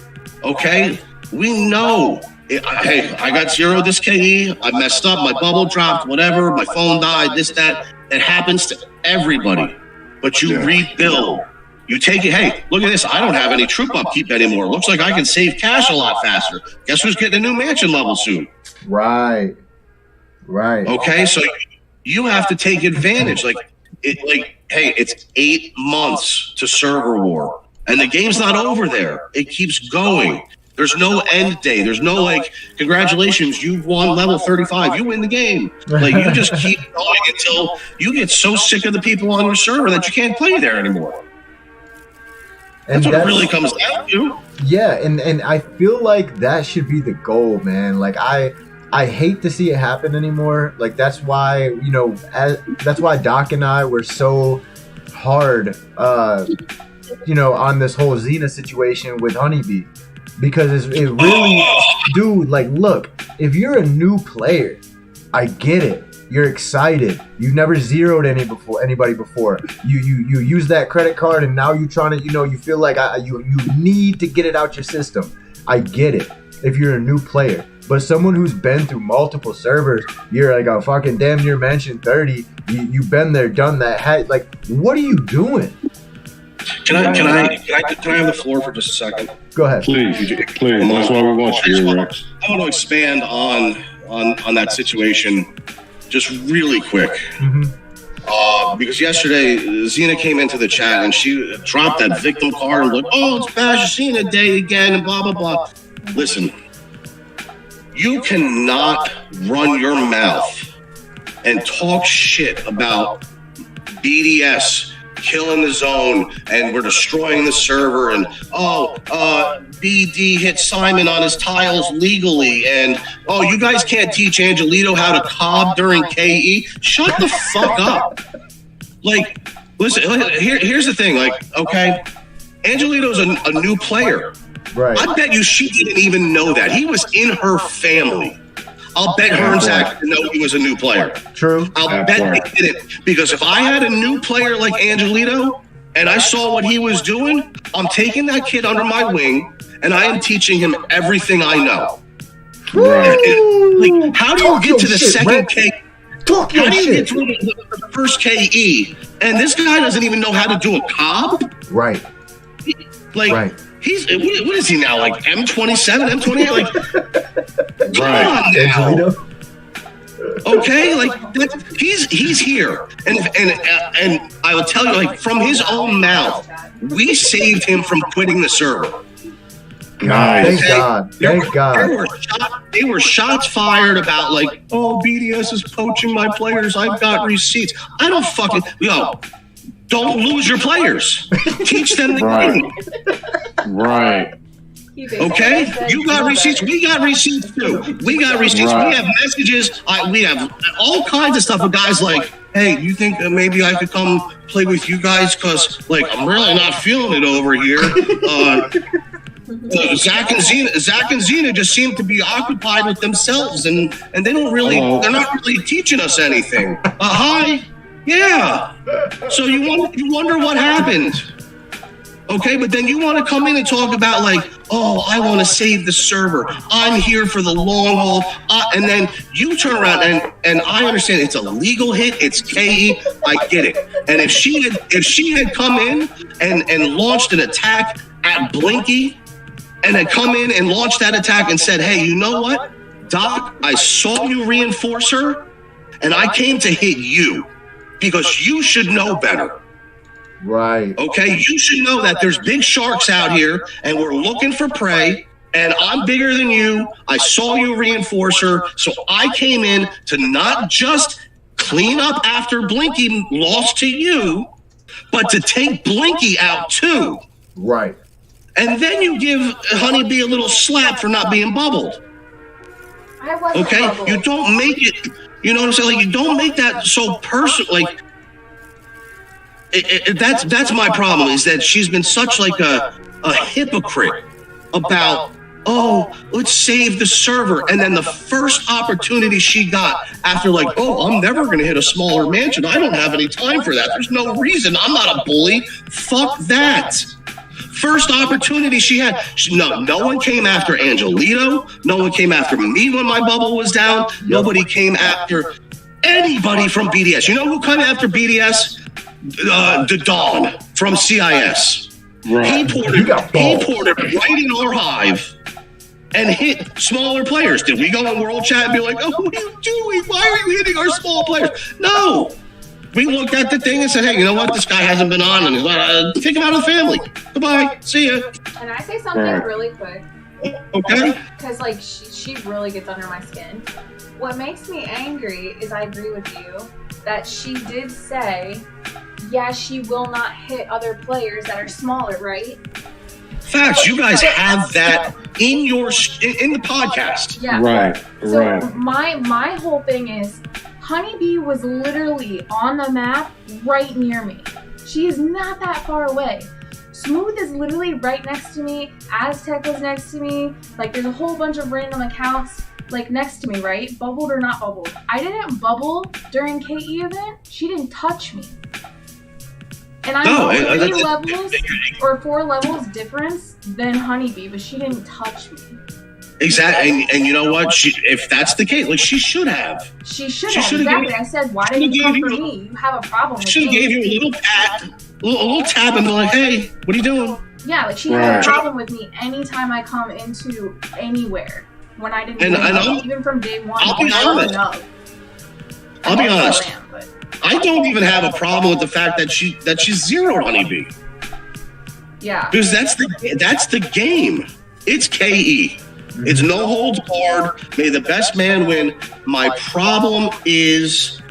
S4: Okay, we know. Hey, I got zeroed this KE. I messed up. My bubble dropped. Whatever. My phone died. This, that. It happens to everybody. But you rebuild. You take it. Hey, look at this. I don't have any troop upkeep anymore. Looks like I can save cash a lot faster. Guess who's getting a new mansion level soon?
S1: Right.
S4: Okay, so you have to take advantage. Hey, it's 8 months to server war, and the game's not over there. It keeps going. There's no end day. There's no like, congratulations, you've won level 35. You win the game. Like you just keep going until you get so sick of the people on your server that you can't play there anymore. That's what it really comes down to.
S1: Yeah, and I feel like that should be the goal, man. Like I hate to see it happen anymore. Like that's why, that's why Doc and I were so hard on this whole Xena situation with Honeybee. Because it really, dude, like, look, if you're a new player, I get it. You're excited. You've never zeroed anybody before. You use that credit card and now you're trying to, you feel like you need to get it out your system. I get it if you're a new player. But someone who's been through multiple servers, you're like a fucking damn near mansion 30. You've been there, done that. Like, what are you doing?
S4: Can I have the floor for just a second?
S1: Go ahead.
S2: Please. That's why we want you here, Rex.
S4: I want to expand on that situation just really quick.
S1: Mm-hmm.
S4: Because yesterday, Xena came into the chat and she dropped that victim card and looked, it's Bash Xena Day again and blah, blah, blah. Listen, you cannot run your mouth and talk shit about BDS killing the zone and we're destroying the server and BD hit Simon on his tiles legally and you guys can't teach Angelito how to cob during KE. Shut the fuck up. Like, listen, here's the thing, like, okay, Angelito's a new player.
S1: Right.
S4: I bet you she didn't even know that. He was in her family. I'll bet her and Zach didn't know he was a new player.
S1: True.
S4: I'll bet they didn't. Because if I had a new player like Angelito and I saw what he was doing, I'm taking that kid under my wing and I am teaching him everything I know. Like, how do you get to the second KE? How do you get to the first KE? And this guy doesn't even know how to do a cob?
S1: Right.
S4: Like,
S1: right.
S4: He's what is he now? Like M27, M28? Like, come on now. Okay, like he's here, and I will tell you, like from his own mouth, we saved him from quitting the server.
S2: Nice.
S1: Thank God.
S4: They were shots fired about like, BDS is poaching my players. I've got receipts. I don't fucking don't lose your players. Teach them the game.
S2: Right.
S4: Okay? You got receipts. We got receipts too. We got receipts. Right. We have messages. We have all kinds of stuff with guys like, hey, you think maybe I could come play with you guys? Because, like, I'm really not feeling it over here. Zach and Xena just seem to be occupied with themselves, and they don't really, they're not really teaching us anything. Hi. Yeah. So you wonder what happened. Okay, but then you want to come in and talk about like, I want to save the server. I'm here for the long haul. And then you turn around and I understand it's a legal hit. It's KE. I get it. And if she had come in and launched an attack at Blinky and had come in and launched that attack and said, hey, you know what, Doc, I saw you reinforce her and I came to hit you. Because you should know better.
S1: Right.
S4: Okay? You should know that there's big sharks out here and we're looking for prey and I'm bigger than you. I saw you reinforce her. So I came in to not just clean up after Blinky lost to you, but to take Blinky out too.
S1: Right.
S4: And then you give Honeybee a little slap for not being bubbled. Okay? You don't make it... You know what I'm saying? Like, you don't make that so personal. Like, that's my problem, is that she's been such like a hypocrite about, oh, let's save the server. And then the first opportunity she got after like, oh, I'm never going to hit a smaller mansion. I don't have any time for that. There's no reason. I'm not a bully. Fuck that. First opportunity she had. No one came after Angelito. No one came after me when my bubble was down. Nobody came after anybody from BDS. You know who came after BDS? The Dawn from CIS.
S2: Right.
S4: He poured it right in our hive and hit smaller players. Did we go on World Chat and be like, oh, what are you doing? Why are you hitting our small players? No. We looked at the thing and said, hey, you know what? This guy hasn't been on, and take him out of the family. Goodbye. See ya.
S3: Can I say something really quick?
S4: Okay.
S3: Because, like, she really gets under my skin. What makes me angry is I agree with you that she did say, yeah, she will not hit other players that are smaller, right?
S4: Facts. You guys have that in the podcast.
S3: Yeah.
S2: Right.
S3: So my whole thing is, Honeybee was literally on the map right near me. She is not that far away. Smooth is literally right next to me. Aztec was next to me. Like, there's a whole bunch of random accounts like next to me, right? Bubbled or not bubbled. I didn't bubble during KE event. She didn't touch me. And I'm 3 levels or 4 levels difference than Honeybee, but she didn't touch me.
S4: Exactly, and you know what? If that's the case, like, she should have.
S3: She should have. Exactly. I said, why didn't you come for me? You have a problem with me.
S4: She gave you a little pat, a little tap, and be like, hey, what are you doing?
S3: Yeah, like, she had a problem with me anytime I come into anywhere. When I didn't even from day one.
S4: I'll be honest. I don't even have a problem with the fact that she's zero Honeybee.
S3: Yeah.
S4: Because that's the game. It's KE. It's no holds barred. May the best man win. My problem is,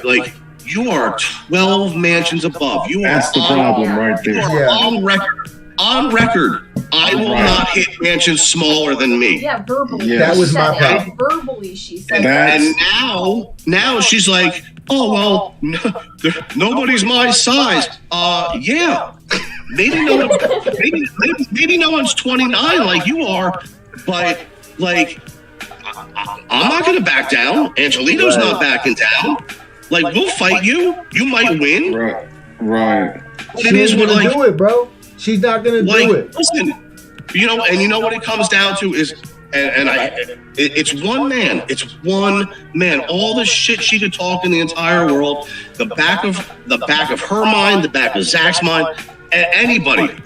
S4: like, you are 12 mansions above.
S2: That's the problem right there.
S4: You are on record. I will not hit mansions smaller than me.
S3: Yeah, verbally.
S1: Yeah. That was my problem.
S3: Verbally, she said
S4: that. And now she's like, oh, well, nobody's my size. Yeah. Maybe no one's 29 like you are, but, like, I'm not going to back down. Angelito's not backing down. Like, we'll fight you. You might win.
S2: Right.
S1: She ain't gonna do it, bro. She's not gonna do it.
S4: Listen, you know what it comes down to is, it's one man. It's one man. All the shit she could talk in the entire world, the back of her mind, the back of Zach's mind, anybody.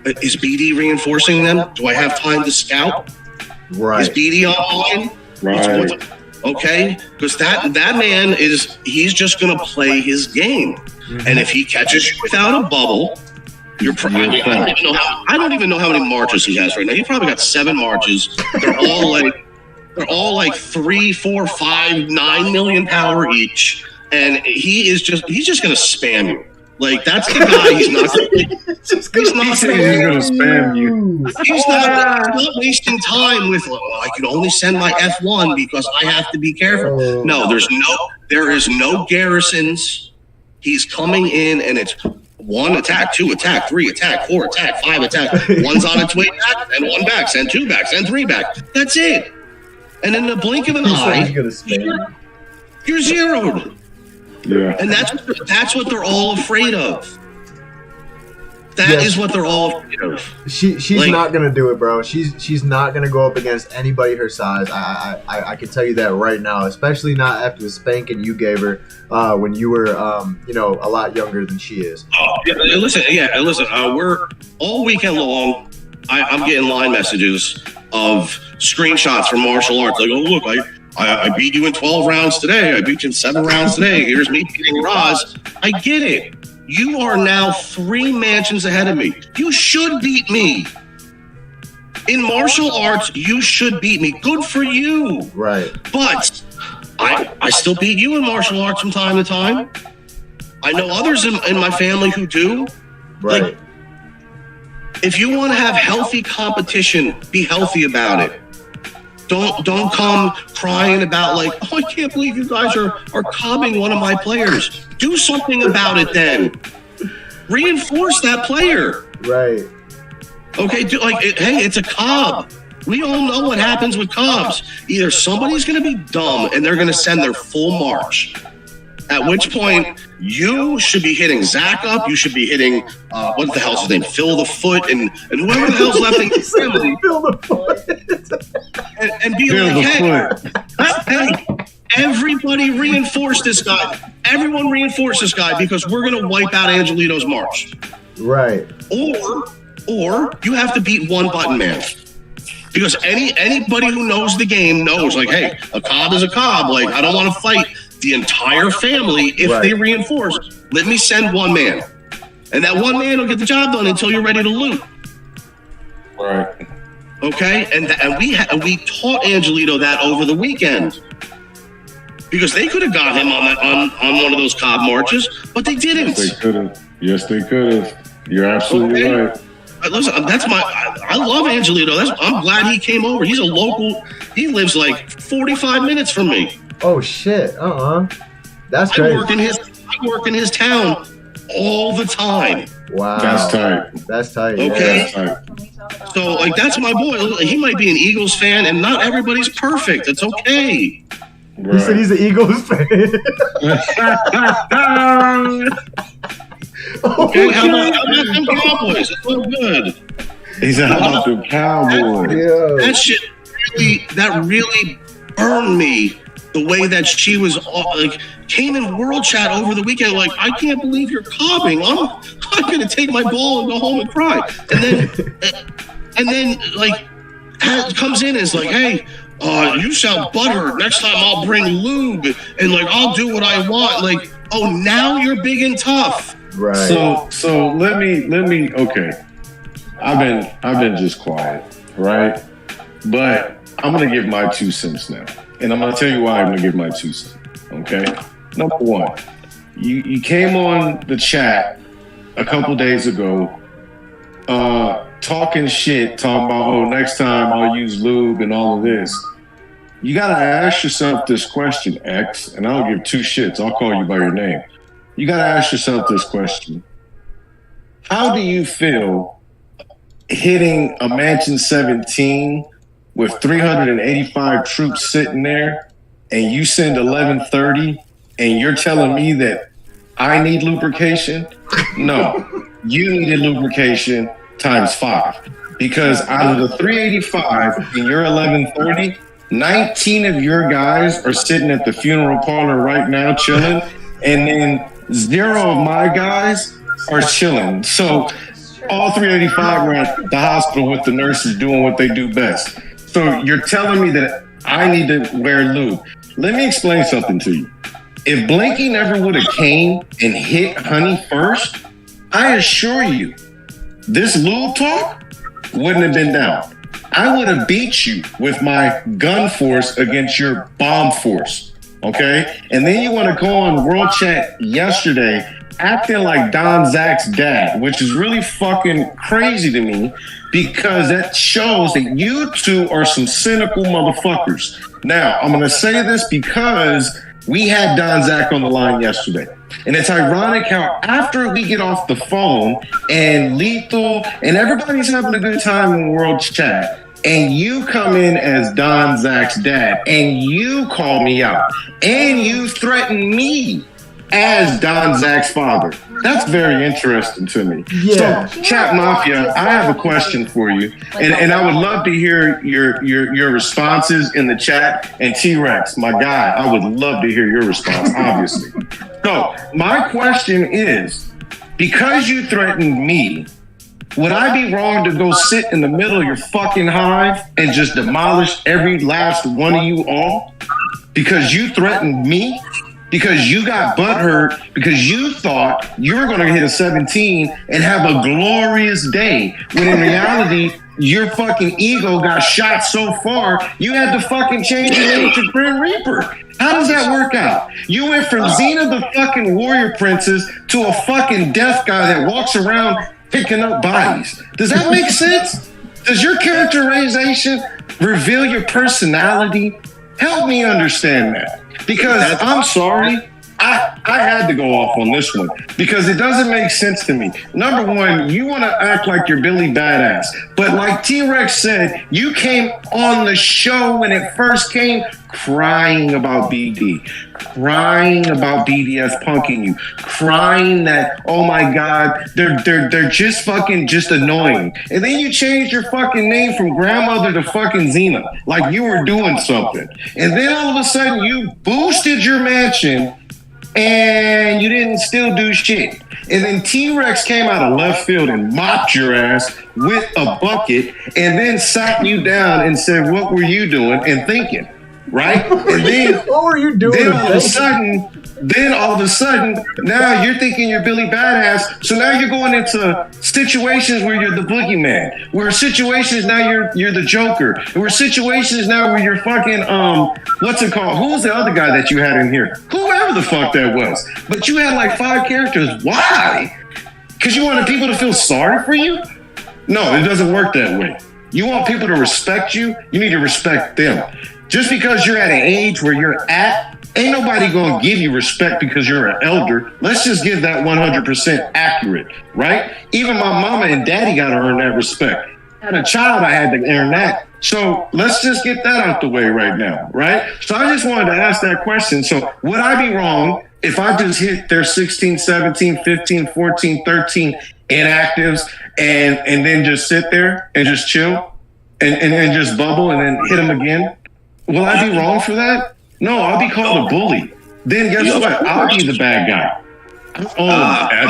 S4: Is BD reinforcing them? Do I have time to scout?
S1: Right.
S4: Is BD online?
S2: Right.
S4: Okay, because that man he's just gonna play his game, and if he catches you without a bubble, you're probably. I don't even know how many marches he has right now. He probably got 7 marches. They're all like 3, 4, 5, 9 million power each, and he's just gonna spam you. Like, that's the guy. He's not
S2: gonna spam you.
S4: He's not wasting time with, I can only send my F1 because I have to be careful. No, there is no garrisons. He's coming in, and it's 1 attack, 2 attack, 3 attack, 4 attack, 5 attack. One's on its way back, and 1 back, send 2 back, send 3 back. That's it. And in the blink of an eye, you're zeroed.
S2: Yeah.
S4: And that's what they're all afraid of. That is what they're all afraid of.
S1: She's like, not gonna do it, bro. She's not gonna go up against anybody her size. I can tell you that right now, especially not after the spanking you gave her when you were a lot younger than she is.
S4: Oh, listen. We're all weekend long. I'm getting line messages of screenshots from martial arts. Like, oh, look, I beat you in 12 rounds today. I beat you in 7 rounds today. Here's me beating Roz. I get it. You are now 3 mansions ahead of me. You should beat me. In martial arts, you should beat me. Good for you.
S1: Right.
S4: But I still beat you in martial arts from time to time. I know others in my family who do.
S1: Right.
S4: Like, if you want to have healthy competition, be healthy about it. Don't come crying about like, oh, I can't believe you guys are cobbing one of my players. Do something about it then. Reinforce that player.
S1: Right.
S4: Okay, hey, it's a cob. We all know what happens with cobs. Either somebody's going to be dumb and they're going to send their full march. At which point, you should be hitting Zach up. You should be hitting, what the hell's his name? Phil the Foot and whoever the hell's left in your family.
S1: Phil the Foot.
S4: And be like, hey, everybody reinforce this guy. Everyone reinforce this guy because we're going to wipe out Angelito's march.
S1: Right.
S4: Or you have to beat one button man. Because anybody who knows the game knows, like, hey, a cob is a cob. Like, I don't want to fight the entire family if they reinforce. Let me send one man. And that one man will get the job done until you're ready to loot.
S2: Right.
S4: Okay? And we taught Angelito that over the weekend. Because they could have got him on one of those cob marches, but they didn't.
S2: Yes, they could have. Yes, they could have. You're absolutely right.
S4: Listen, I love Angelito. I'm glad he came over. He's a local. He lives like 45 minutes from me.
S1: Oh shit! That's crazy.
S4: I work in his town all the time.
S1: Wow, That's tight.
S4: Okay,
S1: yeah.
S4: So like that's my boy. He might be an Eagles fan, and not everybody's perfect. It's okay.
S1: Right. He said he's an Eagles fan.
S4: Okay, how about them Cowboys? It's all good.
S2: He said, how about the Cowboys?
S4: That really burned me. The way that she was like came in world chat over the weekend, like, I can't believe you're cobbing. I'm gonna take my ball and go home and cry. And then like comes in and is like, hey, you sound butthurt. Next time I'll bring lube and like I'll do what I want. Like, oh, now you're big and tough.
S1: Right.
S2: So let me okay. I've been just quiet, right? But I'm gonna give my 2 cents now. And I'm gonna tell you why I'm gonna give my 2 cents. Okay? Number one, you came on the chat a couple days ago, talking shit, talking about, oh, next time I'll use lube and all of this. You gotta ask yourself this question, X, and I don't give 2 shits. I'll call you by your name. You gotta ask yourself this question. How do you feel hitting a Mansion 17 with 385 troops sitting there and you send 1130 and you're telling me that I need lubrication? No, you needed lubrication times 5 because out of the 385 and you're 1130, 19 of your guys are sitting at the funeral parlor right now chilling, and then 0 of my guys are chilling. So all 385 are at the hospital with the nurses doing what they do best. So you're telling me that I need to wear lube. Let me explain something to you. If Blinky never would have came and hit Honey first, I assure you, this lube talk wouldn't have been down. I would have beat you with my gun force against your bomb force, okay? And then you want to go on World Chat yesterday acting like Don Zach's dad, which is really fucking crazy to me because that shows that you two are some cynical motherfuckers. Now, I'm going to say this because we had Don Zach on the line yesterday. And it's ironic how after we get off the phone and Lethal and everybody's having a good time in World Chat, and you come in as Don Zach's dad and you call me out and you threaten me as Don Zach's father. That's very interesting to me.
S1: Yeah.
S2: So, Chat Mafia, I have a question for you, and I would love to hear your responses in the chat. And T-Rex, my guy, I would love to hear your response, obviously. So, my question is, because you threatened me, would I be wrong to go sit in the middle of your fucking hive and just demolish every last one of you all? Because you threatened me? Because you got butthurt because you thought you were going to hit a 17 and have a glorious day. When in reality, your fucking ego got shot so far, you had to fucking change your name to Grim Reaper. How does that work out? You went from Xena the fucking warrior princess to a fucking death guy that walks around picking up bodies. Does that make sense? Does your characterization Reveal your personality. Help me understand that. Because I'm sorry, I had to go off on this one because it doesn't make sense to me. Number one, you want to act like you're Billy Badass. But like T-Rex said, you came on the show when it first came crying about BD, crying about BDS punking you, crying that, oh my God, they're just fucking just annoying. And then you changed your fucking name from grandmother to fucking Xena, like you were doing something. And then all of a sudden you boosted your mansion and you didn't still do shit. And then T-Rex came out of left field and mopped your ass with a bucket and then sat you down and said, what were you doing and thinking? Right? And then
S1: what were you doing?
S2: Then all of a sudden, now you're thinking you're Billy Badass. So now you're going into situations where you're the boogeyman. Where situations now you're the Joker. And where situations now where you're fucking what's it called? Who was the other guy that you had in here? Whoever the fuck that was. But you had like 5 characters. Why? Because you wanted people to feel sorry for you? No, it doesn't work that way. You want people to respect you, you need to respect them. Just because you're at an age where you're at, ain't nobody gonna give you respect because you're an elder. Let's just give that 100% accurate, right? Even my mama and daddy gotta earn that respect. As a child, I had to earn that. So let's just get that out the way right now, right? So I just wanted to ask that question. So would I be wrong if I just hit their 16, 17, 15, 14, 13 inactives and then just sit there and just chill and just bubble and then hit them again? Will I be wrong for that? No, I'll be called a bully. Then guess what? I'll be the bad guy. Oh,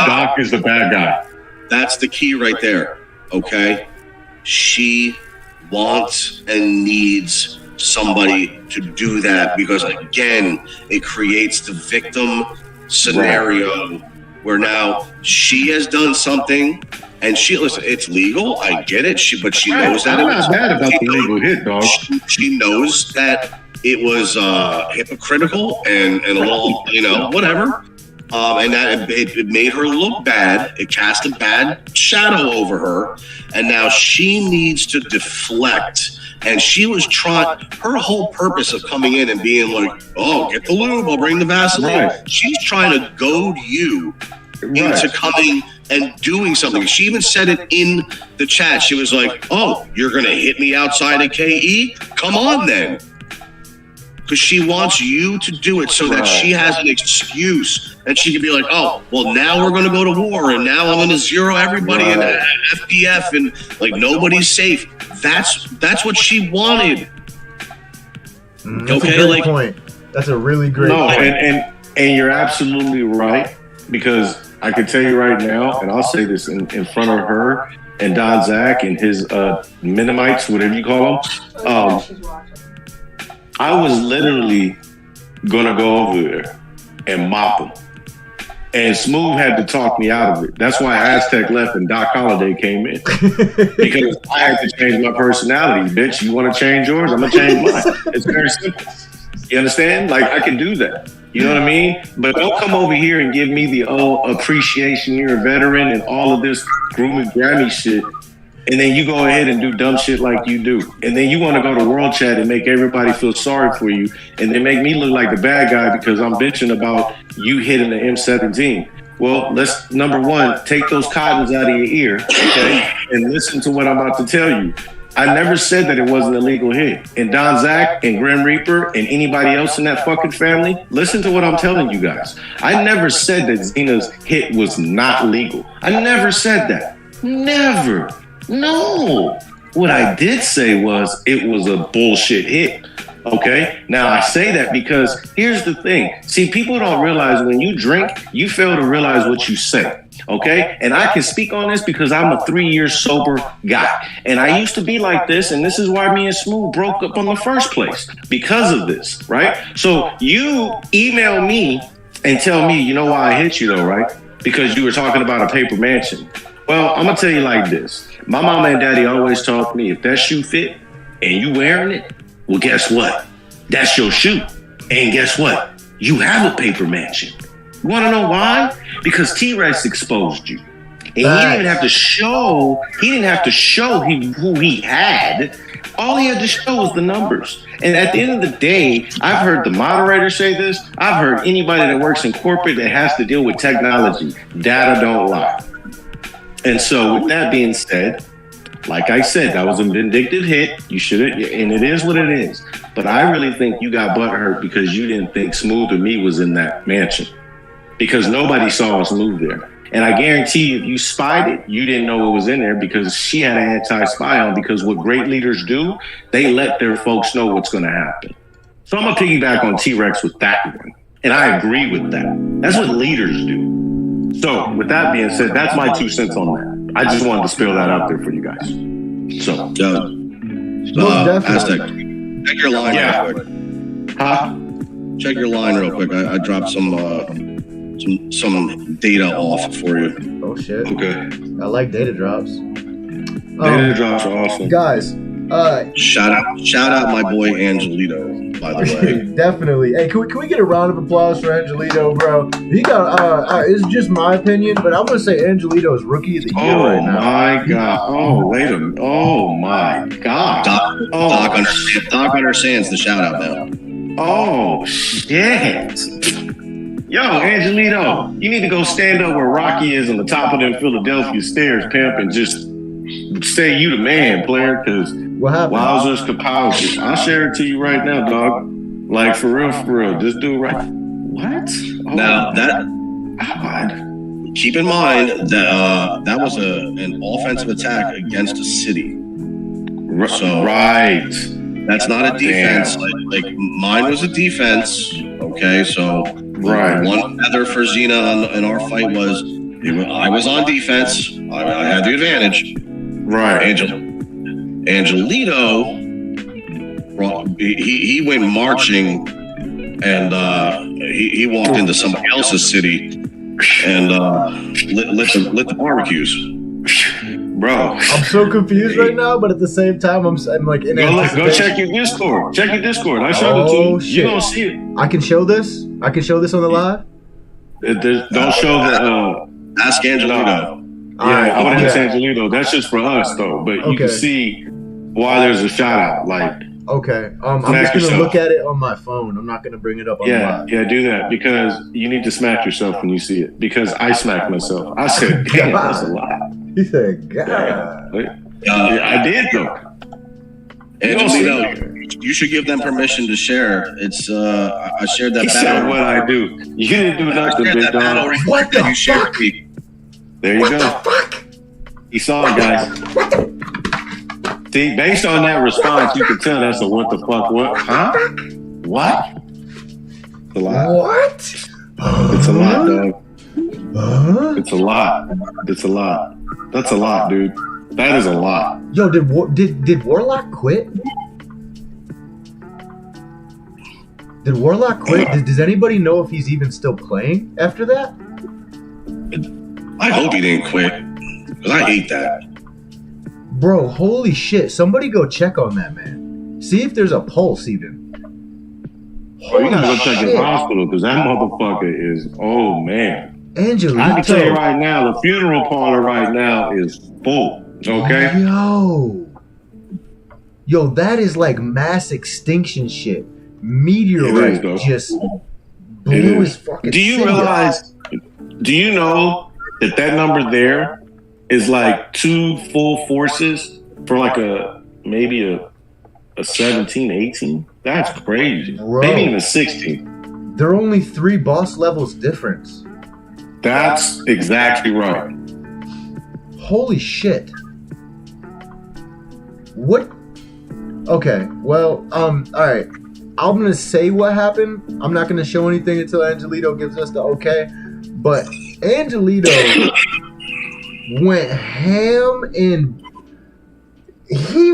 S2: Doc is the bad guy.
S4: That's the key right there, okay? She wants and needs somebody to do that because, again, it creates the victim scenario where now she has done something and listen, it's legal, I get it, but she knows that.
S2: I'm not mad about the legal hit, dog.
S4: She knows that it was hypocritical and a little, whatever. And that it made her look bad. It cast a bad shadow over her. And now she needs to deflect. And she was her whole purpose of coming in and being like, oh, get the lube, I'll bring the Vaseline. Right. She's trying to goad you into coming and doing something. She even said it in the chat. She was like, oh, you're going to hit me outside of KE? Come on then. Because she wants you to do it so that she has an excuse and she can be like, oh, well, now we're going to go to war and now I'm going to zero everybody in FPF and like nobody's safe. That's what she wanted.
S1: That's a great point. That's a really great point.
S2: And you're absolutely right, because I can tell you right now, and I'll say this in front of her and Don Zach and his Mennonites, whatever you call them. I was literally gonna go over there and mop them. And Smooth had to talk me out of it. That's why Aztec left and Doc Holliday came in. Because I had to change my personality. Bitch, you want to change yours? I'm going to change mine. It's very simple. You understand? Like, I can do that. You know what I mean? But don't come over here and give me the appreciation, you're a veteran and all of this grooming Grammy shit. And then you go ahead and do dumb shit like you do. And then you want to go to World Chat and make everybody feel sorry for you. And then make me look like the bad guy because I'm bitching about you hitting the M17. Well, let's, number one, take those cottons out of your ear, okay? And listen to what I'm about to tell you. I never said that it wasn't a legal hit. And Don Zach and Grim Reaper and anybody else in that fucking family, listen to what I'm telling you guys. I never said that Xena's hit was not legal. I never said that. Never. No. What I did say was it was a bullshit hit. Okay? Now, I say that because here's the thing. See, people don't realize when you drink, you fail to realize what you say. Okay? And I can speak on this because I'm a 3-year sober guy. And I used to be like this, and this is why me and Smooth broke up in the first place. Because of this, right? So you email me and tell me, you know why I hit you though, right? Because you were talking about a paper mansion. Well, I'm going to tell you like this. My mama and daddy always taught me, if that shoe fit and you wearing it, well, guess what? That's your shoe. And guess what? You have a paper mansion. You want to know why? Because T-Rex exposed you. And he didn't have to show who he had. All he had to show was the numbers. And at the end of the day, I've heard the moderator say this. I've heard anybody that works in corporate that has to deal with technology. Data don't lie. And so with that being said, like I said, that was a vindictive hit. You shouldn't, and it is what it is. But I really think you got butthurt because you didn't think Smooth or me was in that mansion. Because nobody saw us move there. And I guarantee you, if you spied it, you didn't know it was in there because she had an anti-spy on, because what great leaders do, they let their folks know what's going to happen. So I'm going to piggyback on T-Rex with that one. And I agree with that. That's what leaders do. So with that being said, that's my 2 cents on that. I just wanted to spill that out there for you guys. So,
S4: Aztec, check your line real quick.
S2: Huh?
S4: Check your line real quick. I dropped some data off for you.
S1: Oh shit.
S2: Okay.
S1: I like data drops.
S2: Data drops are awesome.
S1: Guys,
S4: shout out my boy Angelito, by the way.
S1: definitely. Hey, can we get a round of applause for Angelito, bro? He got it's just my opinion, but I'm gonna say Angelito is rookie of the year right now.
S2: Oh my god. Oh, wait a minute. Oh my god.
S4: Doc understands the shout out now.
S2: Oh shit. Yo, Angelito, you need to go stand up where Rocky is on the top of them Philadelphia stairs, pimp, and just say you the man, player, because
S1: What happened?
S2: wowzers, capos. I'll share it to you right now, dog. Like, for real. This dude right. What? Oh,
S4: Now,
S2: God.
S4: keep in mind that that was an offensive attack against a city. So
S2: Right.
S4: that's not a defense. Like mine was a defense. Okay, so
S2: Right.
S4: one feather for Xena in our fight was I was on defense. I had the advantage.
S2: Right.
S4: Angelito, he went marching, and he walked into somebody else's city and lit the barbecues.
S2: Bro.
S1: I'm so confused right now, but at the same time, I'm like in
S2: Go
S1: anticipation.
S2: check your Discord. Check your Discord. I showed it to you.
S1: Shit.
S2: You don't see it.
S1: I can show this. I can show this on the live.
S2: Don't show the.
S4: Ask Angelito.
S2: Yeah, I would have
S1: yeah.
S2: to Angelito. That's just for us, though. But you
S1: Okay.
S2: can see why there's a shout out. Like,
S1: Okay. I'm
S2: Smack
S1: just gonna
S2: yourself.
S1: look at it on my phone. I'm not gonna bring it up on live.
S2: do that because you need to smack yourself when you see it. Because I smacked myself. I said, "Damn, that's a lot."
S1: He said, "God."
S2: I did though.
S4: Angelito, you should give them permission to share. It's I shared that
S2: He said
S4: battle.
S2: what I do. You didn't do
S4: I
S2: nothing,
S4: shared
S2: big
S4: that battle
S2: dog.
S4: report
S1: What
S4: that
S1: the
S4: you shared
S1: fuck?
S4: with me.
S2: There you go. He saw it, guys. See, based on that response, you can tell that's a what the fuck, what? Huh? What? It's a lot.
S1: What?
S2: It's a lot, dog.
S1: Huh?
S2: It's a lot. It's a lot. That's a lot, dude. That is a lot.
S1: Yo, did Warlock quit? Did Warlock quit? Does anybody know if he's even still playing after that?
S4: I hope he didn't quit, because I hate that.
S1: Bro, holy shit. Somebody go check on that man. See if there's a pulse even.
S2: Oh, you gotta go check his
S1: shit.
S2: hospital because that motherfucker is, oh man.
S1: Angelito.
S2: I can tell you right now, the funeral parlor right now is full. Okay?
S1: Yo, that is like mass extinction shit.
S2: It
S1: Meteorite
S2: is, though.
S1: just
S2: It
S1: blew
S2: is.
S1: his fucking
S2: Do you
S1: city up.
S2: realize, do you know that number there is like 2 full forces for like maybe a 17, 18? That's crazy.
S1: Bro.
S2: Maybe even a 16.
S1: There are only 3 boss levels difference.
S2: That's exactly right.
S1: Holy shit. What? Okay, well, alright. I'm gonna say what happened. I'm not gonna show anything until Angelito gives us the okay. But Angelito went ham and he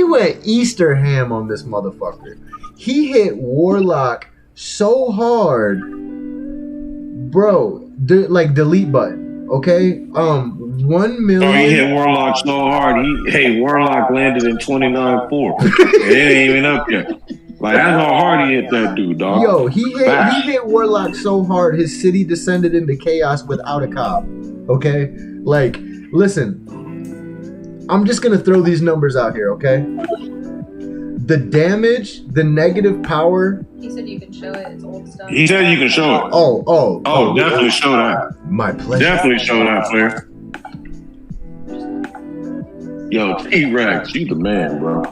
S1: went Easter ham on this motherfucker. He hit Warlock so hard, bro. Like delete button, okay? 1 million.
S2: Oh, he hit Warlock so hard. Warlock landed in 29-4. It ain't even up yet. Like, that's how hard he hit that dude, dog.
S1: Yo, he hit Warlock so hard his city descended into chaos without a cop. Okay? Like, listen. I'm just gonna throw these numbers out here, okay? The damage, the negative power.
S3: He said you can show it. It's old stuff.
S2: He said you can show it.
S1: Oh,
S2: Definitely show that.
S1: My pleasure.
S2: Definitely show that, Flair. Yo, T-Rex, you the man, bro.
S1: I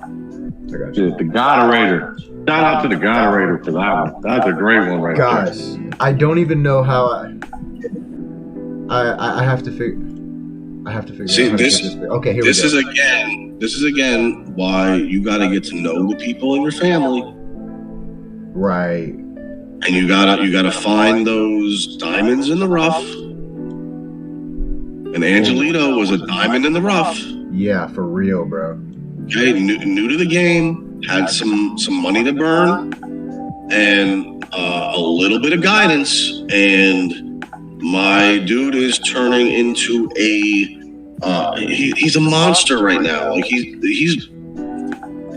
S1: got
S2: Shit, the Goderator. Shout out to the Goderator for that one. That's a great one right
S1: Guys, I don't even know how I have to figure.
S4: See,
S1: out how to
S4: this-
S1: get this. Okay, here
S4: This
S1: we go.
S4: is again why you got to get to know the people in your family,
S1: Right.
S4: and you gotta find those diamonds in the rough. And Angelito was a diamond in the rough.
S1: Yeah, for real, bro.
S4: Okay, new to the game, had some money to burn, and a little bit of guidance. And my dude is turning into he's a monster right now. Like he's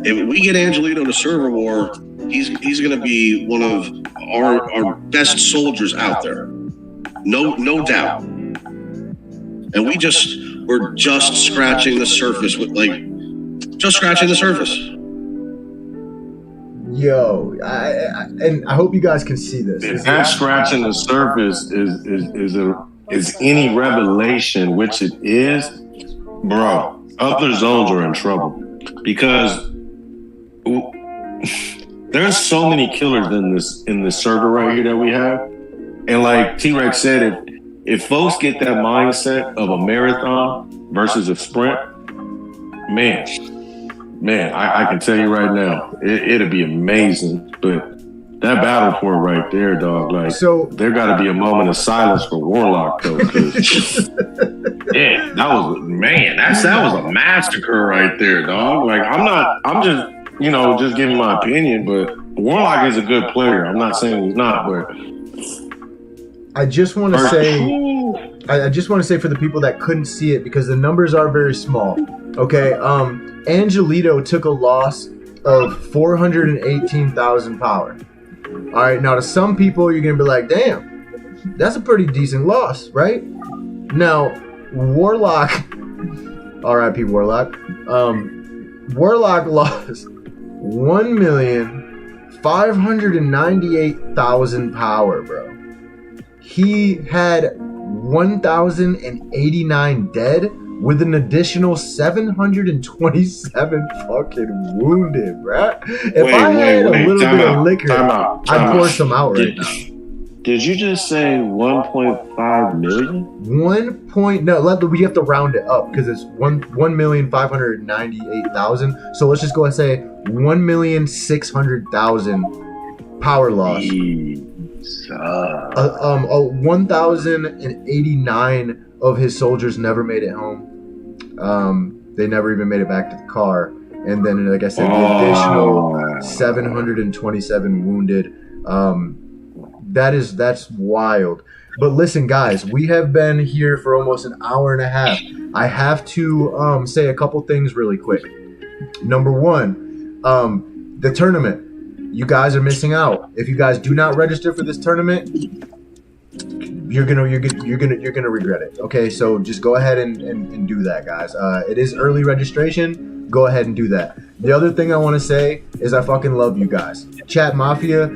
S4: if we get Angelito to server war, he's gonna be one of our best soldiers out there. No doubt. And we're just scratching the surface with just scratching the surface.
S1: Yo, and I hope you guys can see this.
S2: If that scratching the surface is any revelation, which it is, bro, other zones are in trouble because there's so many killers in this server right here that we have, and like T-Rex said, if folks get that mindset of a marathon versus a sprint, man, I can tell you right now, it'll be amazing. But that battle port right there, dog, like,
S1: So
S2: there got to be a moment of silence for Warlock, though. 'Cause, yeah, that was a massacre right there, dog. Like, I'm just giving my opinion, but Warlock is a good player. I'm not saying he's not, but
S1: I just want to say, I just want to say for the people that couldn't see it, because the numbers are very small. Okay, Angelito took a loss of 418,000 power. All right, now to some people, you're gonna be like, damn, that's a pretty decent loss, right? Now, Warlock, R.I.P. Warlock, Warlock lost 1,598,000 power, bro. He had 1,089 dead with an additional 727 fucking wounded, bruh. If I had a little bit of liquor, I'd pour some out right now.
S2: Did you just say 1.5 million?
S1: We have to round it up because it's 1,598,000. So let's just go and say 1,600,000 power loss. 1,089 of his soldiers never made it home. They never even made it back to the car. And then, like I said, the additional 727 wounded. That's wild. But listen, guys, we have been here for almost an hour and a half. I have to say a couple things really quick. Number one, the tournament. You guys are missing out. If you guys do not register for this tournament, you're gonna regret it. Okay, so just go ahead and do that, guys. It is early registration. Go ahead and do that. The other thing I want to say is I fucking love you guys. Chat Mafia,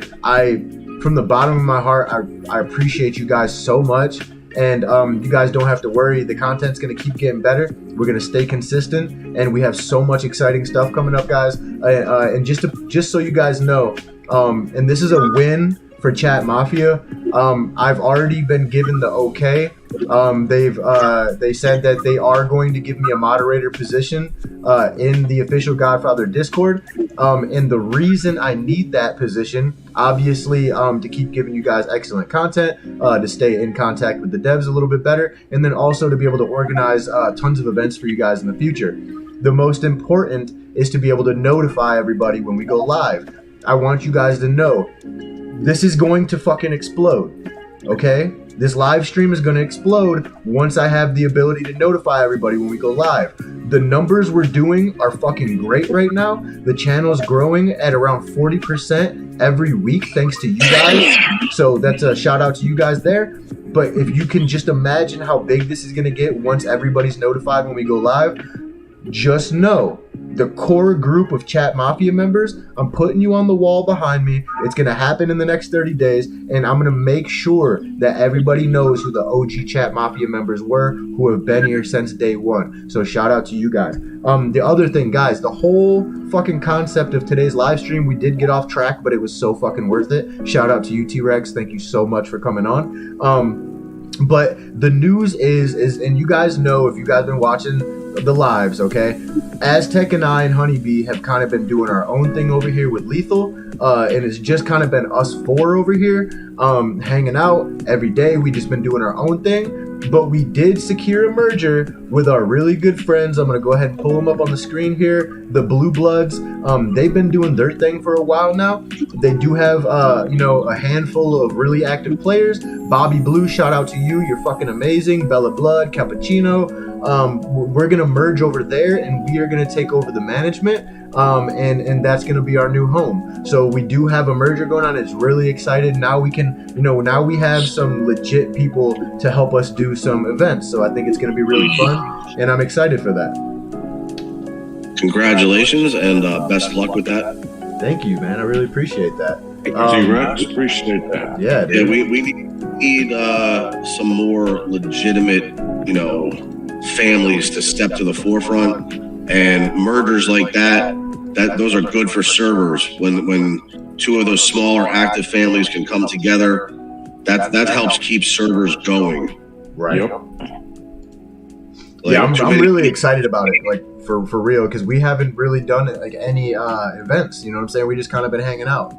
S1: from the bottom of my heart, I appreciate you guys so much. And you guys don't have to worry. The content's going to keep getting better. We're going to stay consistent. And we have so much exciting stuff coming up, guys. And just so you guys know, and this is a win for Chat Mafia. I've already been given the okay. They said that they are going to give me a moderator position in the official Godfather Discord. And the reason I need that position, obviously, to keep giving you guys excellent content, to stay in contact with the devs a little bit better, and then also to be able to organize tons of events for you guys in the future. The most important is to be able to notify everybody when we go live. I want you guys to know this is going to fucking explode, okay? This live stream is going to explode once I have the ability to notify everybody when we go live. The numbers we're doing are fucking great right now. The channel's growing at around 40% every week thanks to you guys. So that's a shout out to you guys there. But if you can just imagine how big this is going to get once everybody's notified when we go live, just know the core group of Chat Mafia members, I'm putting you on the wall behind me. It's going to happen in the next 30 days, and I'm going to make sure that everybody knows who the OG Chat Mafia members were who have been here since day one. So shout out to you guys. The other thing, guys, the whole fucking concept of today's live stream, we did get off track, but it was so fucking worth it. Shout out to you, T-Rex. Thank you so much for coming on. But the news is, and you guys know if you guys been watching the lives, okay? Aztec and I and Honeybee have kind of been doing our own thing over here with Lethal, and it's just kind of been us four over here, hanging out every day. We just been doing our own thing. But we did secure a merger with our really good friends. I'm going to go ahead and pull them up on the screen here. The Blue Bloods. They've been doing their thing for a while now. They do have, a handful of really active players. Bobby Blue, shout out to you. You're fucking amazing. Bella Blood, Cappuccino. We're going to merge over there, and we are going to take over the management. And that's going to be our new home. So we do have a merger going on. It's really excited. Now we can, now we have some legit people to help us do some events. So I think it's going to be really fun, and I'm excited for that.
S4: Congratulations and best of luck with that.
S1: Thank you, man. I really appreciate that.
S2: T-Rex, appreciate that.
S1: Yeah, dude.
S4: Yeah, we need some more legitimate, families to step to the forefront, and mergers like that those are good for servers. When two of those smaller active families can come together, that helps keep servers going.
S1: Right.
S2: Yep.
S1: Yeah, I'm really excited about it, like for real, because we haven't really done it like any events. You know what I'm saying? We just kind of been hanging out.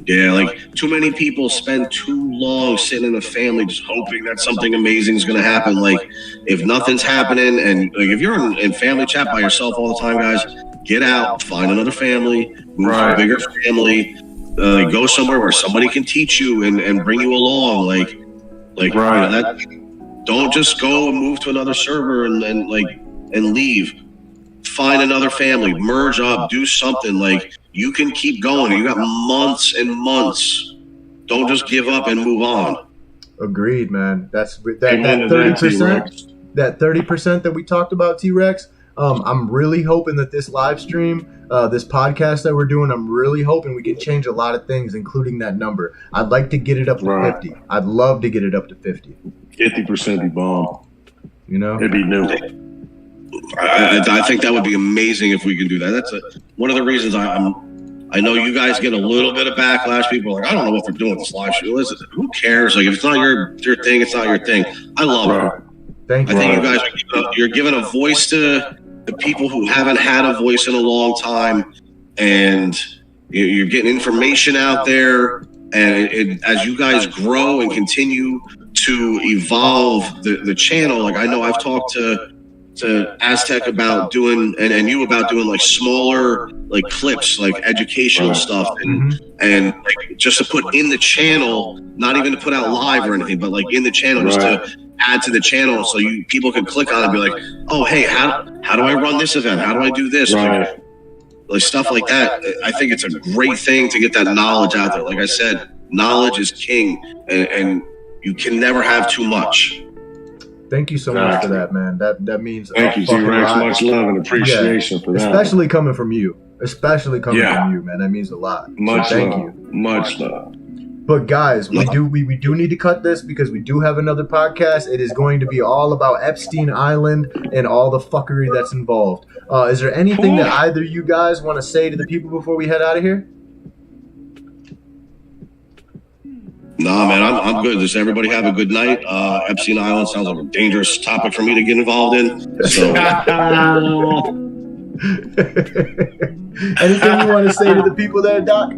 S4: Yeah, like too many people spend too long sitting in a family just hoping that something amazing is going to happen. Like if nothing's happening, and like if you're in family chat by yourself all the time, guys, get out, find another family, move to a bigger family, go somewhere where somebody can teach you and bring you along. Don't just go and move to another server and leave. Find another family, merge up, do something. Like you can keep going. You got months and months. Don't just give up and move on.
S1: Agreed, man. That 30%, that 30% that we talked about, T-Rex. I'm really hoping that this live stream, this podcast that we're doing, I'm really hoping we can change a lot of things, including that number. I'd like to get it up to 50. I'd love to get it up to 50.
S2: 50% be bomb. It'd be new.
S4: I think that would be amazing if we can do that. That's one of the reasons I know you guys get a little bit of backlash. People are like, I don't know what they're doing this live stream. Listen, who cares? Like if it's not your thing, it's not your thing. I love it.
S1: Thank you.
S4: I think you guys you're giving a voice to the people who haven't had a voice in a long time, and you're getting information out there. And as you guys grow and continue to evolve the channel, like I know I've talked to Aztec about doing and you about doing like smaller like clips, like educational stuff, and like just to put in the channel, not even to put out live or anything, but like in the channel, just to add to the channel so people can click on it and be like, oh hey, how do I run this event? How do I do this? Like stuff like that. I think it's a great thing to get that knowledge out there. Like I said, knowledge is king, and you can never have too much.
S1: Thank you so much for that, man. That means
S2: thank you, T-Rex. Much love and appreciation for that.
S1: Especially coming from you. Especially coming from you, man. That means a lot.
S2: Much
S1: thank
S2: love.
S1: you.
S2: Much love.
S1: But guys, we do need to cut this because we do have another podcast. It is going to be all about Epstein Island and all the fuckery that's involved. Is there anything that either you guys want to say to the people before we head out of here?
S4: Nah, man, I'm good. Just everybody have a good night. Epstein Island sounds like a dangerous topic for me to get involved in. So,
S1: anything you want to say to the people there, Doc?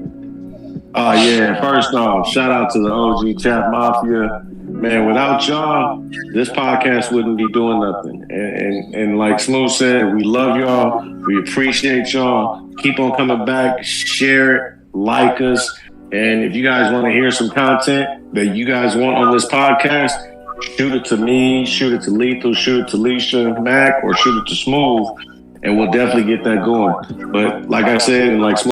S2: Yeah. First off, shout out to the OG Chat Mafia. Man, without y'all, this podcast wouldn't be doing nothing. And like Smooth said, we love y'all. We appreciate y'all. Keep on coming back. Share it. Like us. And if you guys want to hear some content that you guys want on this podcast, shoot it to me, shoot it to Lethal, shoot it to Leisha, Mac, or shoot it to Smooth, and we'll definitely get that going. But like I said, and like Smooth